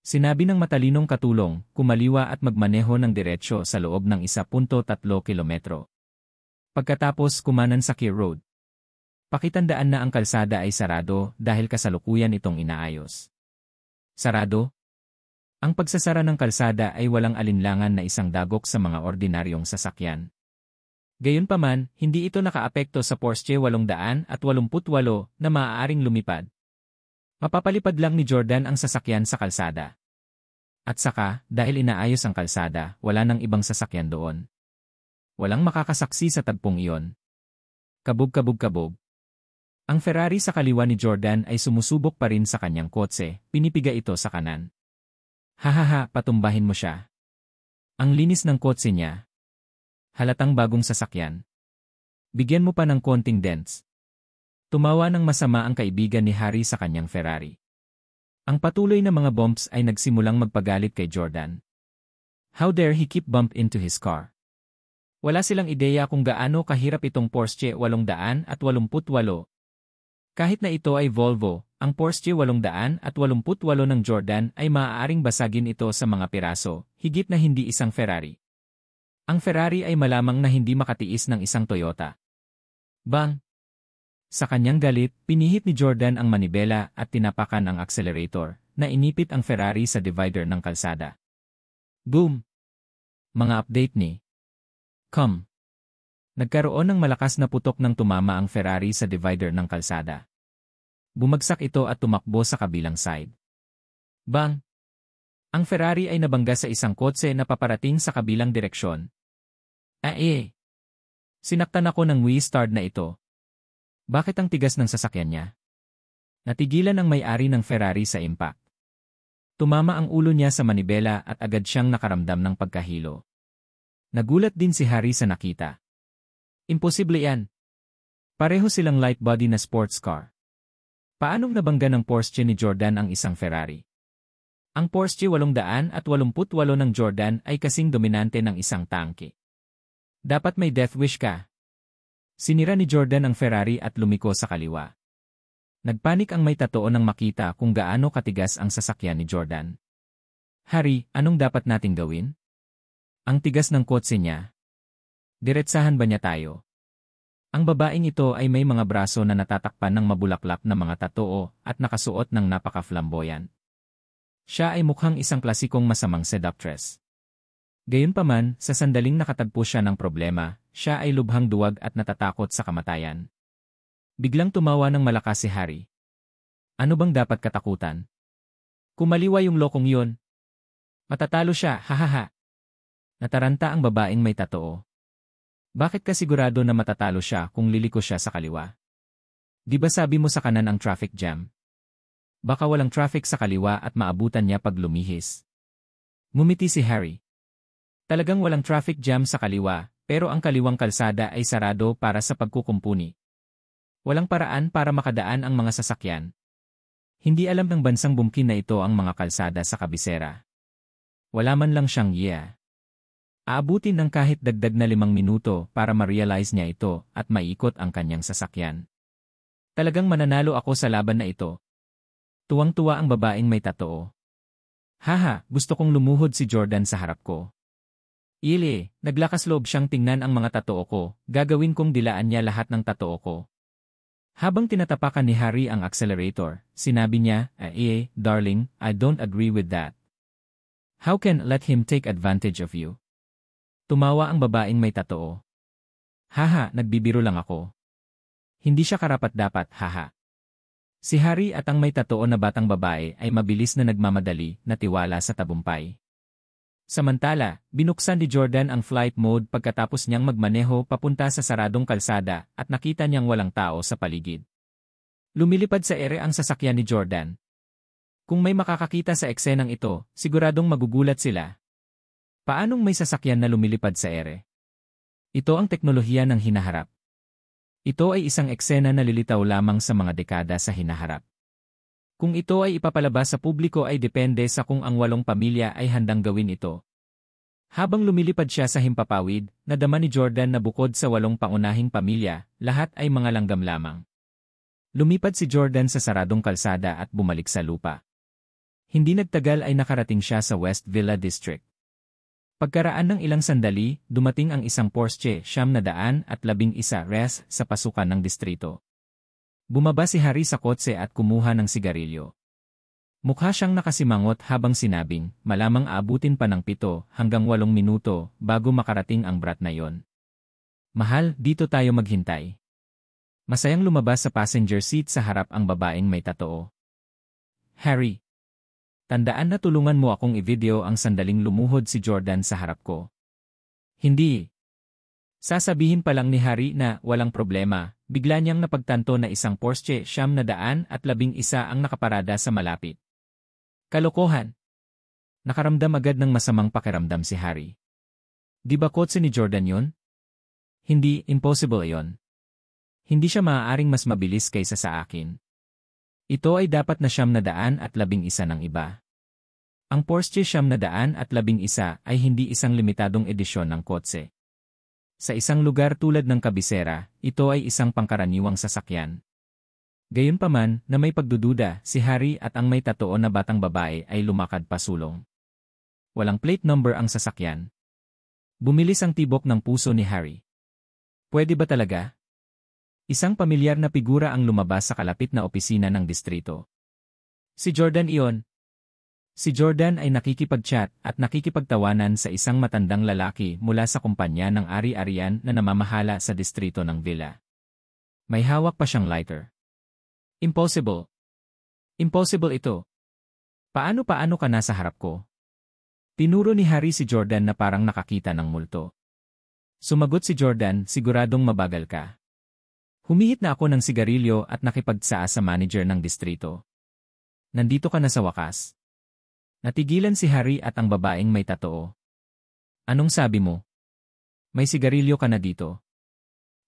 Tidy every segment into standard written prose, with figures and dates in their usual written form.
Sinabi ng matalinong katulong, kumaliwa at magmaneho ng diretsyo sa loob ng 1.3 kilometro. Pagkatapos kumanan sa Keir Road. Pakitandaan na ang kalsada ay sarado dahil kasalukuyan itong inaayos. Sarado? Ang pagsasara ng kalsada ay walang alinlangan na isang dagok sa mga ordinaryong sasakyan. Gayunpaman, hindi ito nakaapekto sa Porsche 888 na maaaring lumipad. Mapapalipad lang ni Jordan ang sasakyan sa kalsada. At saka, dahil inaayos ang kalsada, wala nang ibang sasakyan doon. Walang makakasaksi sa tagpong iyon. Kabog-kabog-kabog. Ang Ferrari sa kaliwa ni Jordan ay sumusubok pa rin sa kanyang kotse, pinipiga ito sa kanan. Hahaha, patumbahin mo siya. Ang linis ng kotse niya. Halatang bagong sasakyan. Bigyan mo pa ng konting dents. Tumawa ng masama ang kaibigan ni Harry sa kanyang Ferrari. Ang patuloy na mga bumps ay nagsimulang magpagalit kay Jordan. How dare he keep bump into his car? Wala silang ideya kung gaano kahirap itong Porsche 888. Kahit na ito ay Volvo, ang Porsche 888 ng Jordan ay maaaring basagin ito sa mga piraso, higit na hindi isang Ferrari. Ang Ferrari ay malamang na hindi makatiis ng isang Toyota. Bang! Sa kanyang galit, pinihit ni Jordan ang manibela at tinapakan ang accelerator, na inipit ang Ferrari sa divider ng kalsada. Boom! Mga update ni Nagkaroon ng malakas na putok nang tumama ang Ferrari sa divider ng kalsada. Bumagsak ito at tumakbo sa kabilang side. Bang! Ang Ferrari ay nabangga sa isang kotse na paparating sa kabilang direksyon. Sinaktan ako ng Wii-Stard na ito. Bakit ang tigas ng sasakyan niya? Natigilan ang may-ari ng Ferrari sa impact. Tumama ang ulo niya sa manibela at agad siyang nakaramdam ng pagkahilo. Nagulat din si Harry sa nakita. Imposible yan. Pareho silang light body na sports car. Paanong nabangga ng Porsche ni Jordan ang isang Ferrari? Ang Porsche 888 ng Jordan ay kasing dominante ng isang tangke. Dapat may death wish ka. Sinira ni Jordan ang Ferrari at lumiko sa kaliwa. Nagpanik ang may tatoo nang makita kung gaano katigas ang sasakyan ni Jordan. Harry, anong dapat nating gawin? Ang tigas ng kotse niya. Diretsahan ba niya tayo? Ang babaeng ito ay may mga braso na natatakpan ng mabulaklak na mga tatoo at nakasuot ng napaka-flamboyant. Siya ay mukhang isang klasikong masamang seductress. Gayunpaman, sa sandaling nakatagpo siya ng problema, siya ay lubhang duwag at natatakot sa kamatayan. Biglang tumawa ng malakas si Harry. Ano bang dapat katakutan? Kumaliwa yung lokong yun. Matatalo siya, hahaha. Nataranta ang babaeng may tatoo. Bakit ka sigurado na matatalo siya kung liliko siya sa kaliwa? Di ba sabi mo sa kanan ang traffic jam? Baka walang traffic sa kaliwa at maabutan niya pag lumihis. Ngumiti si Harry. Talagang walang traffic jam sa kaliwa, pero ang kaliwang kalsada ay sarado para sa pagkukumpuni. Walang paraan para makadaan ang mga sasakyan. Hindi alam ng bansang bumkin na ito ang mga kalsada sa kabisera. Wala man lang siyang Aabutin ng kahit dagdag na 5 minuto para ma-realize niya ito at maiikot ang kanyang sasakyan. Talagang mananalo ako sa laban na ito. Tuwang-tuwa ang babaeng may tatoo. Haha, gusto kong lumuhod si Jordan sa harap ko. Naglakas loob siyang tingnan ang mga tatoo ko, gagawin kong dilaan niya lahat ng tatoo ko. Habang tinatapakan ni Harry ang accelerator, sinabi niya, darling, I don't agree with that. How can let him take advantage of you? Tumawa ang babaeng may tatoo. Haha, nagbibiro lang ako. Hindi siya karapat-dapat, haha. Si Harry at ang may tatoo na batang babae ay mabilis na nagmamadali na tiwala sa tabumpay. Samantala, binuksan ni Jordan ang flight mode pagkatapos niyang magmaneho papunta sa saradong kalsada at nakita niyang walang tao sa paligid. Lumilipad sa ere ang sasakyan ni Jordan. Kung may makakakita sa eksenang ito, siguradong magugulat sila. Paanong may sasakyan na lumilipad sa ere? Ito ang teknolohiya ng hinaharap. Ito ay isang eksena na lilitaw lamang sa mga dekada sa hinaharap. Kung ito ay ipapalabas sa publiko ay depende sa kung ang 8 pamilya ay handang gawin ito. Habang lumilipad siya sa himpapawid, nadama ni Jordan na bukod sa 8 pangunahing pamilya, lahat ay mga langgam lamang. Lumipad si Jordan sa saradong kalsada at bumalik sa lupa. Hindi nagtagal ay nakarating siya sa West Villa District. Pagkaraan ng ilang sandali, dumating ang isang Porsche 911 res sa pasukan ng distrito. Bumaba si Harry sa kotse at kumuha ng sigarilyo. Mukha siyang nakasimangot habang sinabing, malamang aabutin pa ng 7 hanggang 8 minuto bago makarating ang brat na yon. Mahal, dito tayo maghintay. Masayang lumabas sa passenger seat sa harap ang babaeng may tattoo. Harry. Tandaan na tulungan mo akong i-video ang sandaling lumuhod si Jordan sa harap ko. Hindi. Sasabihin pa lang ni Harry na walang problema, bigla niyang napagtanto na isang Porsche 911 ang nakaparada sa malapit. Kalokohan. Nakaramdam agad ng masamang pakiramdam si Harry. Di ba kotse ni Jordan yun? Hindi, impossible yon. Hindi siya maaaring mas mabilis kaysa sa akin. Ito ay dapat na 911 ng iba. Ang Porsche 911 ay hindi isang limitadong edisyon ng kotse. Sa isang lugar tulad ng kabisera, ito ay isang pangkaraniwang sasakyan. Gayunpaman, na may pagdududa, si Harry at ang may tattoo na batang babae ay lumakad pasulong. Walang plate number ang sasakyan. Bumilis ang tibok ng puso ni Harry. Pwede ba talaga? Isang pamilyar na figura ang lumabas sa kalapit na opisina ng distrito. Si Jordan iyon. Si Jordan ay nakikipag-chat at nakikipagtawanan sa isang matandang lalaki mula sa kumpanya ng ari-arian na namamahala sa distrito ng villa. May hawak pa siyang lighter. Impossible. Impossible ito. Paano ka nasa harap ko? Tinuro ni Harry si Jordan na parang nakakita ng multo. Sumagot si Jordan, siguradong mabagal ka. Humihit na ako ng sigarilyo at nakipagsaa sa manager ng distrito. Nandito ka na sa wakas. Natigilan si Harry at ang babaeng may tattoo. Anong sabi mo? May sigarilyo ka na dito.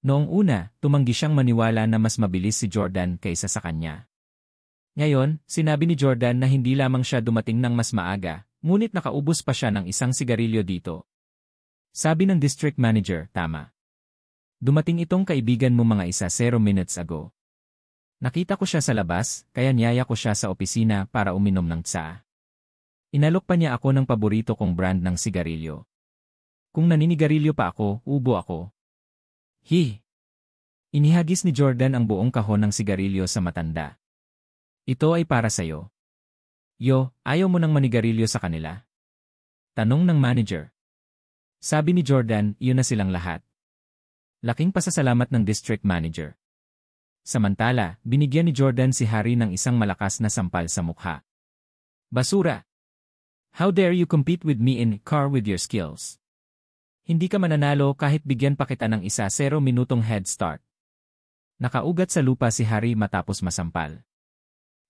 Noong una, tumanggi siyang maniwala na mas mabilis si Jordan kaysa sa kanya. Ngayon, sinabi ni Jordan na hindi lamang siya dumating ng mas maaga, ngunit nakaubos pa siya ng isang sigarilyo dito. Sabi ng district manager, tama. Dumating itong kaibigan mo mga 0 minutes ago. Nakita ko siya sa labas, kaya niyaya ko siya sa opisina para uminom ng tsaa. Inalok pa niya ako ng paborito kong brand ng sigarilyo. Kung naninigarilyo pa ako, ubo ako. Inihagis ni Jordan ang buong kahon ng sigarilyo sa matanda. Ito ay para sa'yo. Yo, ayaw mo nang manigarilyo sa kanila? Tanong ng manager. Sabi ni Jordan, iyon na silang lahat. Laking pasasalamat ng district manager. Samantala, binigyan ni Jordan si Harry ng isang malakas na sampal sa mukha. Basura! How dare you compete with me in car with your skills? Hindi ka mananalo kahit bigyan pa kita ng 0 minutong head start. Nakaugat sa lupa si Harry matapos masampal.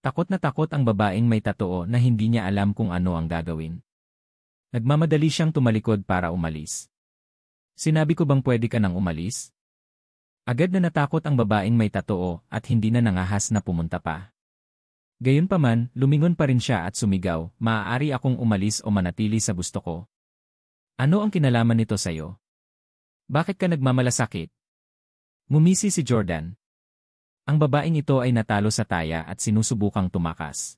Takot na takot ang babaeng may tattoo na hindi niya alam kung ano ang gagawin. Nagmamadali siyang tumalikod para umalis. Sinabi ko bang pwede ka nang umalis? Agad na natakot ang babaeng may tattoo at hindi na nangahas na pumunta pa. Gayunpaman, lumingon pa rin siya at sumigaw, maaari akong umalis o manatili sa gusto ko. Ano ang kinalaman nito sa'yo? Bakit ka nagmamalasakit? Ngumisi si Jordan. Ang babaeng ito ay natalo sa taya at sinusubukang tumakas.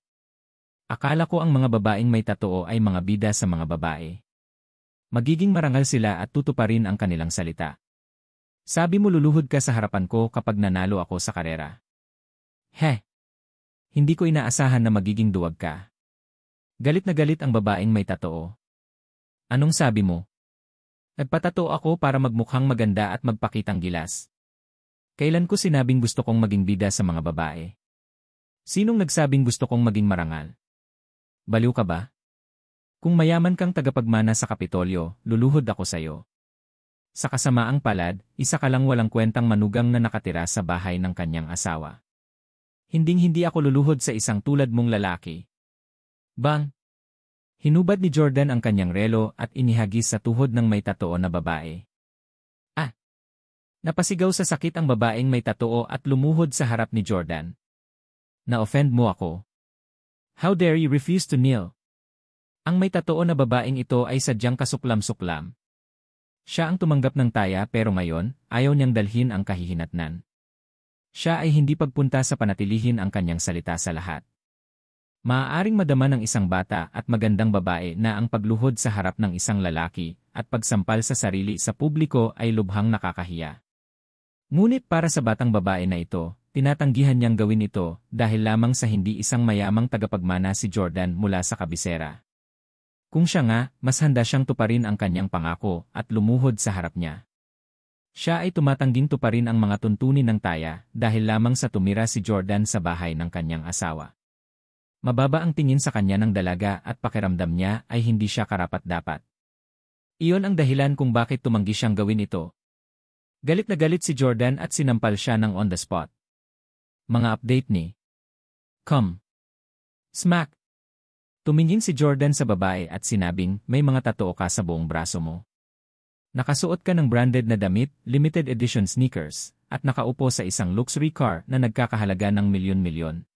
Akala ko ang mga babaeng may tattoo ay mga bida sa mga babae. Magiging marangal sila at tutuparin ang kanilang salita. Sabi mo luluhod ka sa harapan ko kapag nanalo ako sa karera. Hindi ko inaasahan na magiging duwag ka. Galit na galit ang babaeng may tattoo. Anong sabi mo? Nagpatato ako para magmukhang maganda at magpakitang gilas. Kailan ko sinabing gusto kong maging bida sa mga babae? Sinong nagsabing gusto kong maging marangal? Baliw ka ba? Kung mayaman kang tagapagmana sa Kapitolyo, luluhod ako sa'yo. Sa kasamaang palad, isa ka lang walang kwentang manugang na nakatira sa bahay ng kanyang asawa. Hinding-hindi ako luluhod sa isang tulad mong lalaki. Bang! Hinubad ni Jordan ang kanyang relo at inihagis sa tuhod ng may tattoo na babae. Napasigaw sa sakit ang babaeng may tattoo at lumuhod sa harap ni Jordan. Na-offend mo ako. How dare you refuse to kneel? Ang may tattoo na babaeng ito ay sadyang kasuklam-suklam. Siya ang tumanggap ng taya pero ngayon, ayaw niyang dalhin ang kahihinatnan. Siya ay hindi pagpunta sa panatilihin ang kanyang salita sa lahat. Maaaring madama ng isang bata at magandang babae na ang pagluhod sa harap ng isang lalaki at pagsampal sa sarili sa publiko ay lubhang nakakahiya. Ngunit para sa batang babae na ito, tinatanggihan niyang gawin ito dahil lamang sa hindi isang mayamang tagapagmana si Jordan mula sa kabisera. Kung siya nga, mas handa siyang tuparin ang kanyang pangako at lumuhod sa harap niya. Siya ay tumatangging tuparin ang mga tuntunin ng taya dahil lamang sa tumira si Jordan sa bahay ng kanyang asawa. Mababa ang tingin sa kanya ng dalaga at pakiramdam niya ay hindi siya karapat-dapat. Iyon ang dahilan kung bakit tumanggi siyang gawin ito. Galit na galit si Jordan at sinampal siya ng on the spot. Mga update ni Come. Smack. Tumingin si Jordan sa babae at sinabing, may mga tattoo ka sa buong braso mo. Nakasuot ka ng branded na damit, limited edition sneakers, at nakaupo sa isang luxury car na nagkakahalaga ng milyon-milyon.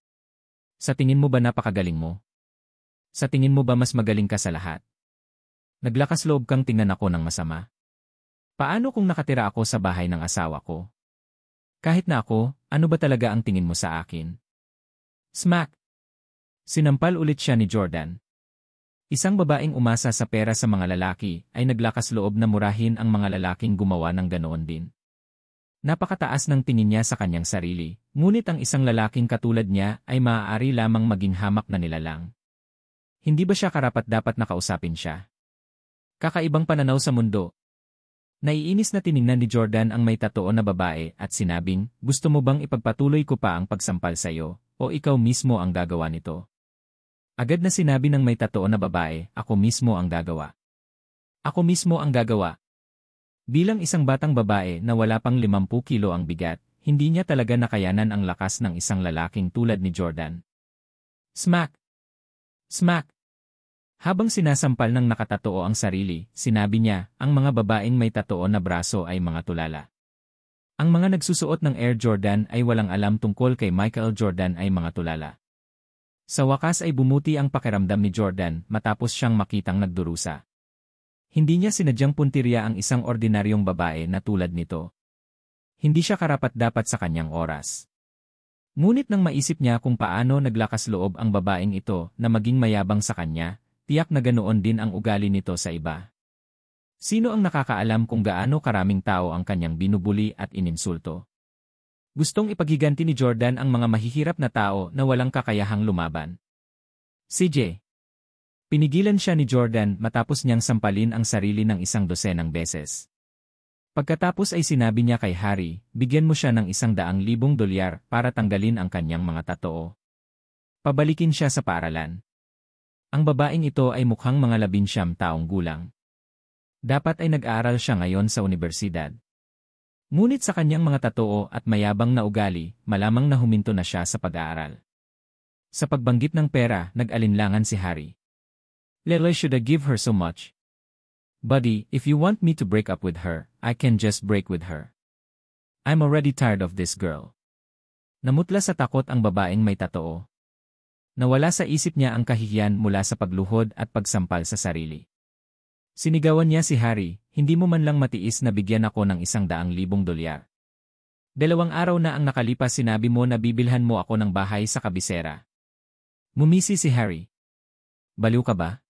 Sa tingin mo ba napakagaling mo? Sa tingin mo ba mas magaling ka sa lahat? Naglakas loob kang tingnan ako ng masama? Paano kung nakatira ako sa bahay ng asawa ko? Kahit na ako, ano ba talaga ang tingin mo sa akin? Smack! Sinampal ulit siya ni Jordan. Isang babaeng umasa sa pera sa mga lalaki ay naglakas loob na murahin ang mga lalaking gumawa ng ganoon din. Napakataas ng tingin niya sa kanyang sarili, ngunit ang isang lalaking katulad niya ay maaari lamang maging hamak na nilalang. Hindi ba siya karapat-dapat na kausapin siya? Kakaibang pananaw sa mundo. Naiinis na tiningnan ni Jordan ang may tattoo na babae at sinabing, gusto mo bang ipagpatuloy ko pa ang pagsampal sa iyo, o ikaw mismo ang gagawa nito? Agad na sinabi ng may tattoo na babae, ako mismo ang gagawa. Ako mismo ang gagawa. Bilang isang batang babae na wala pang 50 kilo ang bigat, hindi niya talaga nakayanan ang lakas ng isang lalaking tulad ni Jordan. Smack! Smack! Habang sinasampal ng nakatatoo ang sarili, sinabi niya, ang mga babaeng may tatoo na braso ay mga tulala. Ang mga nagsusuot ng Air Jordan ay walang alam tungkol kay Michael Jordan ay mga tulala. Sa wakas ay bumuti ang pakiramdam ni Jordan matapos siyang makitang nagdurusa. Hindi niya sinadyang puntirya ang isang ordinaryong babae na tulad nito. Hindi siya karapat-dapat sa kanyang oras. Ngunit nang maisip niya kung paano naglakas loob ang babaeng ito na maging mayabang sa kanya, tiyak na ganoon din ang ugali nito sa iba. Sino ang nakakaalam kung gaano karaming tao ang kanyang binubuli at ininsulto? Gustong ipaghiganti ni Jordan ang mga mahihirap na tao na walang kakayahang lumaban. CJ. Pinigilan siya ni Jordan matapos niyang sampalin ang sarili ng 100 beses. Pagkatapos ay sinabi niya kay Harry, bigyan mo siya ng $100,000 para tanggalin ang kanyang mga tattoo. Pabalikin siya sa paaralan. Ang babaeng ito ay mukhang mga 19 taong gulang. Dapat ay nag-aaral siya ngayon sa universidad. Ngunit sa kanyang mga tattoo at mayabang na ugali, malamang na huminto na siya sa pag-aaral. Sa pagbanggit ng pera, nag-alinlangan si Harry. Lele, should I give her so much? Buddy, if you want me to break up with her, I can just break with her. I'm already tired of this girl. Namutla sa takot ang babaeng may tattoo. Nawala sa isip niya ang kahihiyan mula sa pagluhod at pagsampal sa sarili. Sinigawan niya si Harry, hindi mo man lang matiis na bigyan ako ng $100,000. 2 araw na ang nakalipas sinabi mo na bibilhan mo ako ng bahay sa kabisera. Ngumisi si Harry. Baliw ka ba?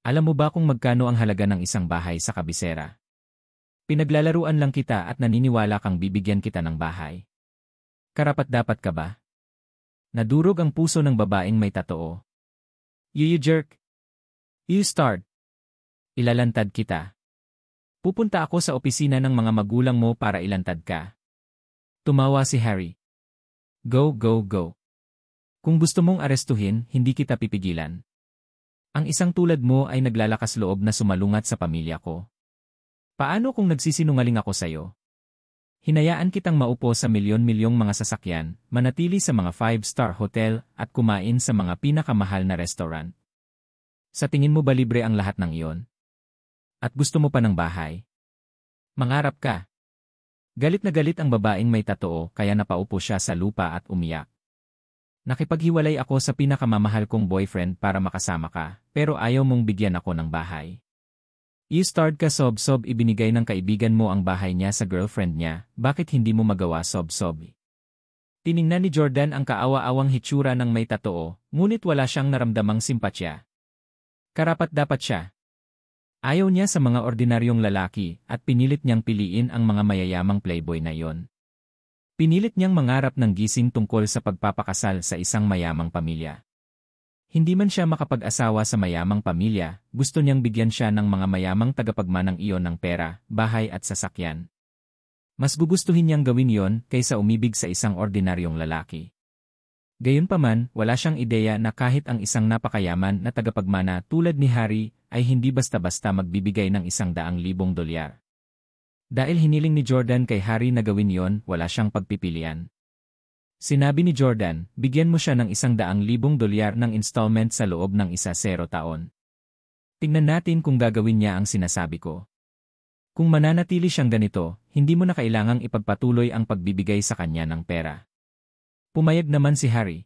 Alam mo ba kung magkano ang halaga ng isang bahay sa kabisera? Pinaglalaruan lang kita at naniniwala kang bibigyan kita ng bahay. Karapat-dapat ka ba? Nadurog ang puso ng babaeng may tattoo. You jerk. You start. Ilalantad kita. Pupunta ako sa opisina ng mga magulang mo para ilantad ka. Tumawa si Harry. Go, go, go. Kung gusto mong arestuhin, hindi kita pipigilan. Ang isang tulad mo ay naglalakas loob na sumalungat sa pamilya ko. Paano kung nagsisinungaling ako sa'yo? Hinayaan kitang maupo sa milyon-milyong mga sasakyan, manatili sa mga 5-star hotel, at kumain sa mga pinakamahal na restaurant. Sa tingin mo ba libre ang lahat ng iyon? At gusto mo pa ng bahay? Mangarap ka. Galit na galit ang babaeng may tattoo kaya napaupo siya sa lupa at umiyak. Nakipaghiwalay ako sa pinakamamahal kong boyfriend para makasama ka, pero ayaw mong bigyan ako ng bahay. You-starred ka sob-sob ibinigay ng kaibigan mo ang bahay niya sa girlfriend niya, bakit hindi mo magawa sob-sob? Tiningnan ni Jordan ang kaawa-awang hitsura ng may tatoo, ngunit wala siyang naramdamang simpatya. Karapat-dapat siya. Ayaw niya sa mga ordinaryong lalaki at pinilit niyang piliin ang mga mayayamang playboy na iyon. Pinilit niyang mangarap ng gising tungkol sa pagpapakasal sa isang mayamang pamilya. Hindi man siya makapag-asawa sa mayamang pamilya, gusto niyang bigyan siya ng mga mayamang tagapagmanang iyon ng pera, bahay at sasakyan. Mas gugustuhin niyang gawin iyon kaysa umibig sa isang ordinaryong lalaki. Gayunpaman, wala siyang ideya na kahit ang isang napakayaman na tagapagmana tulad ni Harry ay hindi basta-basta magbibigay ng $100,000. Dahil hiniling ni Jordan kay Harry na gawin iyon, wala siyang pagpipilian. Sinabi ni Jordan, bigyan mo siya ng $100,000 ng installment sa loob ng 10 taon. Tingnan natin kung gagawin niya ang sinasabi ko. Kung mananatili siyang ganito, hindi mo na kailangang ipagpatuloy ang pagbibigay sa kanya ng pera. Pumayag naman si Harry.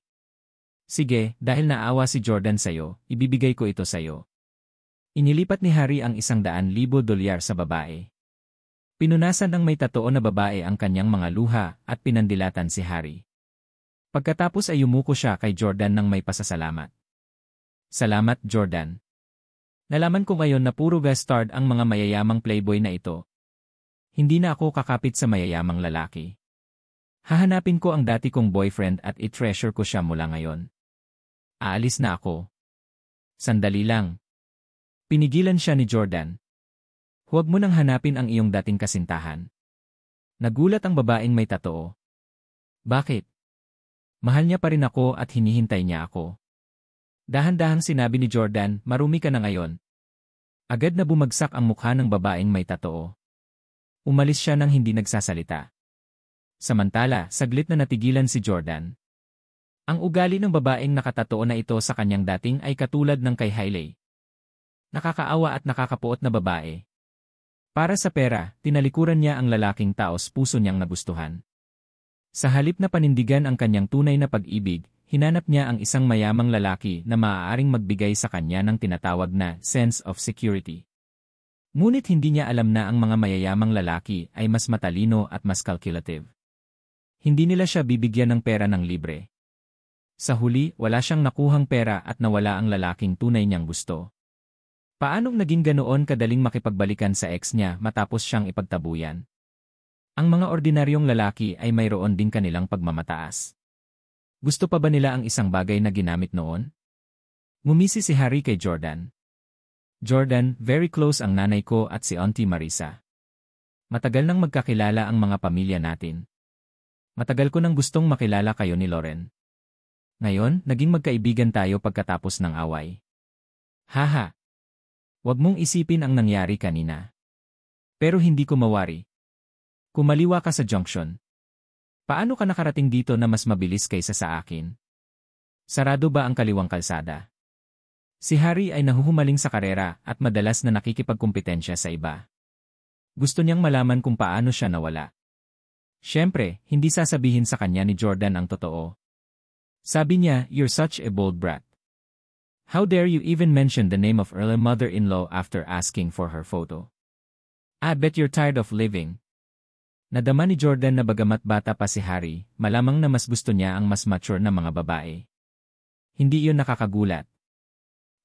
Sige, dahil naawa si Jordan sa'yo, ibibigay ko ito sa'yo. Inilipat ni Harry ang $100,000 sa babae. Pinunasan ng may tatoo na babae ang kanyang mga luha at pinandilatan si Harry. Pagkatapos ay yumuko siya kay Jordan ng may pasasalamat. Salamat, Jordan. Nalaman ko ngayon na puro guest-starred ang mga mayayamang playboy na ito. Hindi na ako kakapit sa mayayamang lalaki. Hahanapin ko ang dati kong boyfriend at i-treasure ko siya mula ngayon. Aalis na ako. Sandali lang. Pinigilan siya ni Jordan. Huwag mo nang hanapin ang iyong dating kasintahan. Nagulat ang babaeng may tatoo. Bakit? Mahal niya pa rin ako at hinihintay niya ako. Dahan-dahang sinabi ni Jordan, marumi ka na ngayon. Agad na bumagsak ang mukha ng babaeng may tatoo. Umalis siya nang hindi nagsasalita. Samantala, saglit na natigilan si Jordan. Ang ugali ng babaeng nakatatoo na ito sa kanyang dating ay katulad ng kay Hailey. Nakakaawa at nakakapuot na babae. Para sa pera, tinalikuran niya ang lalaking taos puso niyang nagustuhan. Sa halip na panindigan ang kanyang tunay na pag-ibig, hinanap niya ang isang mayamang lalaki na maaaring magbigay sa kanya ng tinatawag na sense of security. Ngunit hindi niya alam na ang mga mayayamang lalaki ay mas matalino at mas calculative. Hindi nila siya bibigyan ng pera ng libre. Sa huli, wala siyang nakuhang pera at nawala ang lalaking tunay niyang gusto. Paanong naging ganoon kadaling makipagbalikan sa ex niya matapos siyang ipagtabuyan? Ang mga ordinaryong lalaki ay mayroon din kanilang pagmamataas. Gusto pa ba nila ang isang bagay na ginamit noon? Ngumisi si Harry kay Jordan. Jordan, very close ang nanay ko at si Auntie Marisa. Matagal nang magkakilala ang mga pamilya natin. Matagal ko nang gustong makilala kayo ni Lauren. Ngayon, naging magkaibigan tayo pagkatapos ng away. Haha. Huwag mong isipin ang nangyari kanina. Pero hindi ko mawari. Kumaliwa ka sa junction. Paano ka nakarating dito na mas mabilis kaysa sa akin? Sarado ba ang kaliwang kalsada? Si Harry ay nahuhumaling sa karera at madalas na nakikipagkumpetensya sa iba. Gusto niyang malaman kung paano siya nawala. Siyempre, hindi sasabihin sa kanya ni Jordan ang totoo. Sabi niya, "You're such a bold brat. How dare you even mention the name of her mother-in-law after asking for her photo? I bet you're tired of living." Nadama ni Jordan na bagamat bata pa si Harry, malamang na mas gusto niya ang mas mature na mga babae. Hindi iyon nakakagulat.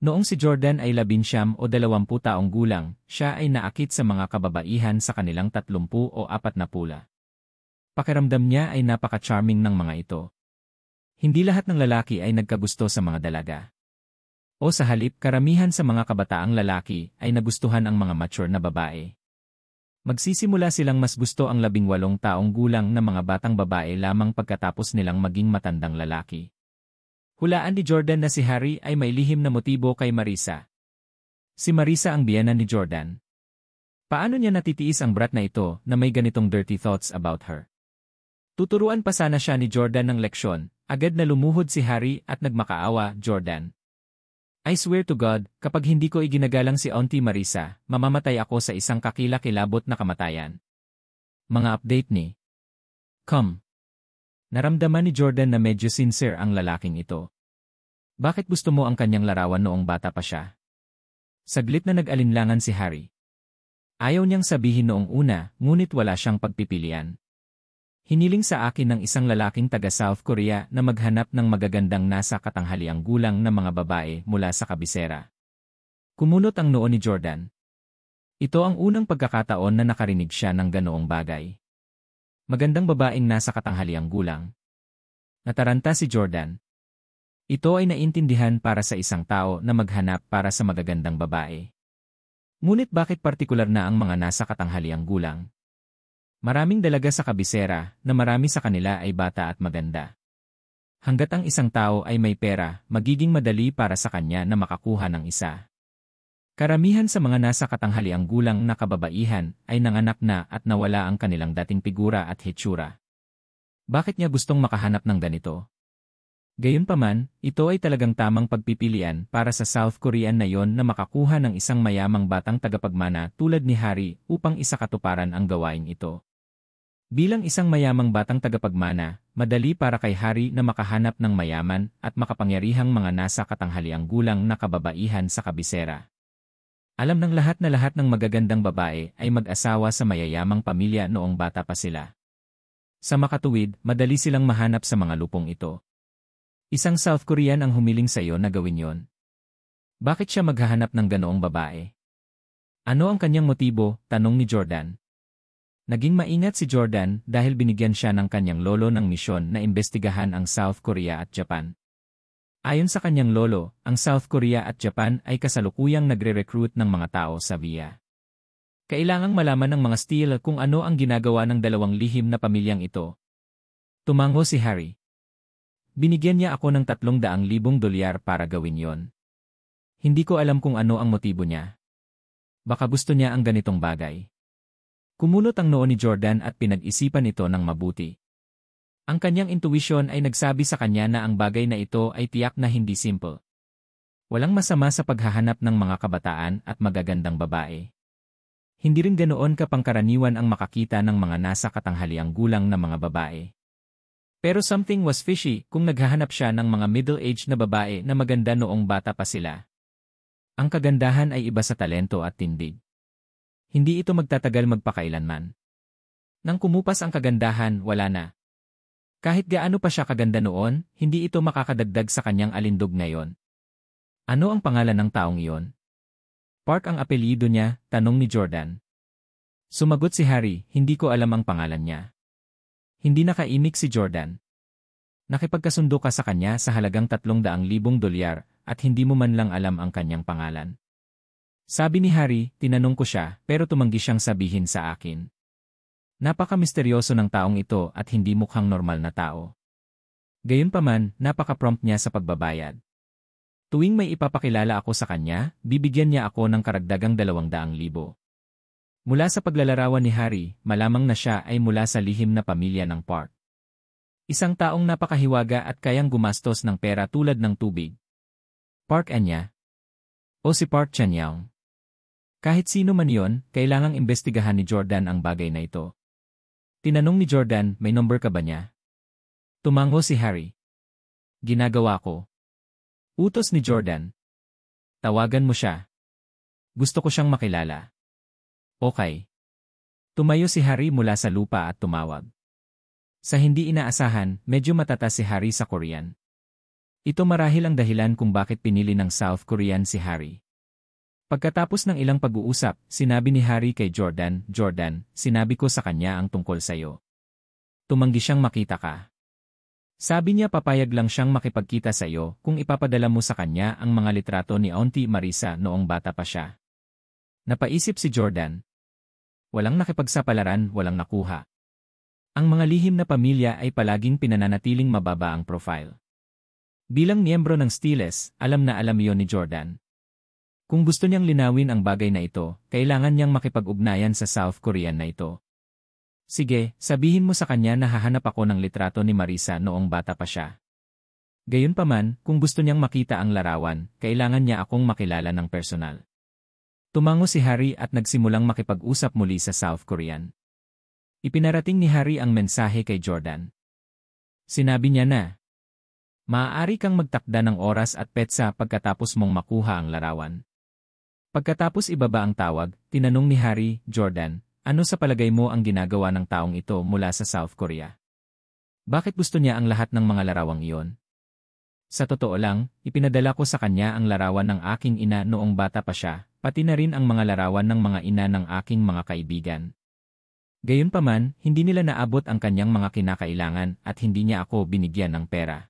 Noong si Jordan ay 19 o 20 taong gulang, siya ay naakit sa mga kababaihan sa kanilang 30 o 40. Pakiramdam niya ay napaka-charming ng mga ito. Hindi lahat ng lalaki ay nagkagusto sa mga dalaga. O sa halip, karamihan sa mga kabataang lalaki ay nagustuhan ang mga mature na babae. Magsisimula silang mas gusto ang 18 taong gulang na mga batang babae lamang pagkatapos nilang maging matandang lalaki. Hulaan ni Jordan na si Harry ay may lihim na motibo kay Marisa. Si Marisa ang biyana ni Jordan. Paano niya natitiis ang brat na ito na may ganitong dirty thoughts about her? Tuturuan pa sana siya ni Jordan ng leksyon, agad na lumuhod si Harry at nagmakaawa, "Jordan. I swear to God, kapag hindi ko iginagalang si Auntie Marisa, mamamatay ako sa isang kakilakilabot na kamatayan." Mga update ni Come. Naramdaman ni Jordan na medyo sincere ang lalaking ito. Bakit gusto mo ang kanyang larawan noong bata pa siya? Saglit na nag-alinlangan si Harry. Ayaw niyang sabihin noong una, ngunit wala siyang pagpipilian. Hiniling sa akin ng isang lalaking taga South Korea na maghanap ng magagandang nasa katanghaliang gulang na mga babae mula sa kabisera. Kumunot ang noo ni Jordan. Ito ang unang pagkakataon na nakarinig siya ng ganoong bagay. Magandang babaeng nasa katanghaliang gulang. Nataranta si Jordan. Ito ay naintindihan para sa isang tao na maghanap para sa magagandang babae. Ngunit bakit partikular na ang mga nasa katanghaliang gulang? Maraming dalaga sa kabisera na marami sa kanila ay bata at maganda. Hanggat ang isang tao ay may pera, magiging madali para sa kanya na makakuha ng isa. Karamihan sa mga nasa katanghaliang gulang na kababaihan ay nanganak na at nawala ang kanilang dating figura at hitsura. Bakit niya gustong makahanap ng ganito? Gayunpaman, ito ay talagang tamang pagpipilian para sa South Korean na yon na makakuha ng isang mayamang batang tagapagmana tulad ni Harry upang isakatuparan ang gawain ito. Bilang isang mayamang batang tagapagmana, madali para kay Harry na makahanap ng mayaman at makapangyarihang mga nasa katanghaliang gulang na kababaihan sa kabisera. Alam ng lahat na lahat ng magagandang babae ay mag-asawa sa mayayamang pamilya noong bata pa sila. Sa makatuwid, madali silang mahanap sa mga lupong ito. Isang South Korean ang humiling sa iyo na gawin yon. Bakit siya maghahanap ng ganoong babae? Ano ang kanyang motibo? Tanong ni Jordan. Naging maingat si Jordan dahil binigyan siya ng kanyang lolo ng misyon na imbestigahan ang South Korea at Japan. Ayon sa kanyang lolo, ang South Korea at Japan ay kasalukuyang nagre-recruit ng mga tao sa VIA. Kailangang malaman ng mga Steele kung ano ang ginagawa ng dalawang lihim na pamilyang ito. Tumango si Harry. Binigyan niya ako ng $300,000 para gawin yon. Hindi ko alam kung ano ang motibo niya. Baka gusto niya ang ganitong bagay. Kumunot ang noo ni Jordan at pinag-isipan ito ng mabuti. Ang kanyang intuition ay nagsabi sa kanya na ang bagay na ito ay tiyak na hindi simple. Walang masama sa paghahanap ng mga kabataan at magagandang babae. Hindi rin ganoon kapangkaraniwan ang makakita ng mga nasa katanghaliang gulang na mga babae. Pero something was fishy kung naghahanap siya ng mga middle-aged na babae na maganda noong bata pa sila. Ang kagandahan ay iba sa talento at tindig. Hindi ito magtatagal magpakailanman. Nang kumupas ang kagandahan, wala na. Kahit gaano pa siya kaganda noon, hindi ito makakadagdag sa kanyang alindog ngayon. Ano ang pangalan ng taong iyon? Park ang apelyido niya, tanong ni Jordan. Sumagot si Harry, hindi ko alam ang pangalan niya. Hindi nakaimik si Jordan. Nakipagkasundo ka sa kanya sa halagang $300,000 at hindi mo man lang alam ang kanyang pangalan. Sabi ni Harry, tinanong ko siya pero tumanggi siyang sabihin sa akin. Napaka-misteryoso ng taong ito at hindi mukhang normal na tao. Gayunpaman, napaka-prompt niya sa pagbabayad. Tuwing may ipapakilala ako sa kanya, bibigyan niya ako ng karagdagang $200,000. Mula sa paglalarawan ni Harry, malamang na siya ay mula sa lihim na pamilya ng Park. Isang taong napakahiwaga at kayang gumastos ng pera tulad ng tubig. Park Anya. O si Park Chan-young. Kahit sino man yon, kailangang imbestigahan ni Jordan ang bagay na ito. Tinanong ni Jordan, may number ka ba niya? Tumango si Harry. Ginagawa ko. Utos ni Jordan. Tawagan mo siya. Gusto ko siyang makilala. Okay. Tumayo si Harry mula sa lupa at tumawag. Sa hindi inaasahan, medyo matata si Harry sa Korean. Ito marahil ang dahilan kung bakit pinili ng South Korean si Harry. Pagkatapos ng ilang pag-uusap, sinabi ni Harry kay Jordan, Jordan, sinabi ko sa kanya ang tungkol sa'yo. Tumanggi siyang makita ka. Sabi niya papayag lang siyang makipagkita sa iyo kung ipapadala mo sa kanya ang mga litrato ni Auntie Marisa noong bata pa siya. Napaisip si Jordan. Walang nakipagsapalaran, walang nakuha. Ang mga lihim na pamilya ay palaging pinananatiling mababa ang profile. Bilang miyembro ng Steeles, alam na alam iyon ni Jordan. Kung gusto niyang linawin ang bagay na ito, kailangan niyang makipag-ugnayan sa South Korean na ito. Sige, sabihin mo sa kanya na hahanap ako ng litrato ni Marisa noong bata pa siya. Gayunpaman, kung gusto niyang makita ang larawan, kailangan niya akong makilala ng personal. Tumango si Harry at nagsimulang makipag-usap muli sa South Korean. Ipinarating ni Harry ang mensahe kay Jordan. Sinabi niya na, maaari kang magtakda ng oras at petsa pagkatapos mong makuha ang larawan. Pagkatapos ibaba ang tawag, tinanong ni Harry, Jordan, ano sa palagay mo ang ginagawa ng taong ito mula sa South Korea? Bakit gusto niya ang lahat ng mga larawang iyon? Sa totoo lang, ipinadala ko sa kanya ang larawan ng aking ina noong bata pa siya, pati na rin ang mga larawan ng mga ina ng aking mga kaibigan. Gayunpaman, hindi nila naabot ang kanyang mga kinakailangan at hindi niya ako binigyan ng pera.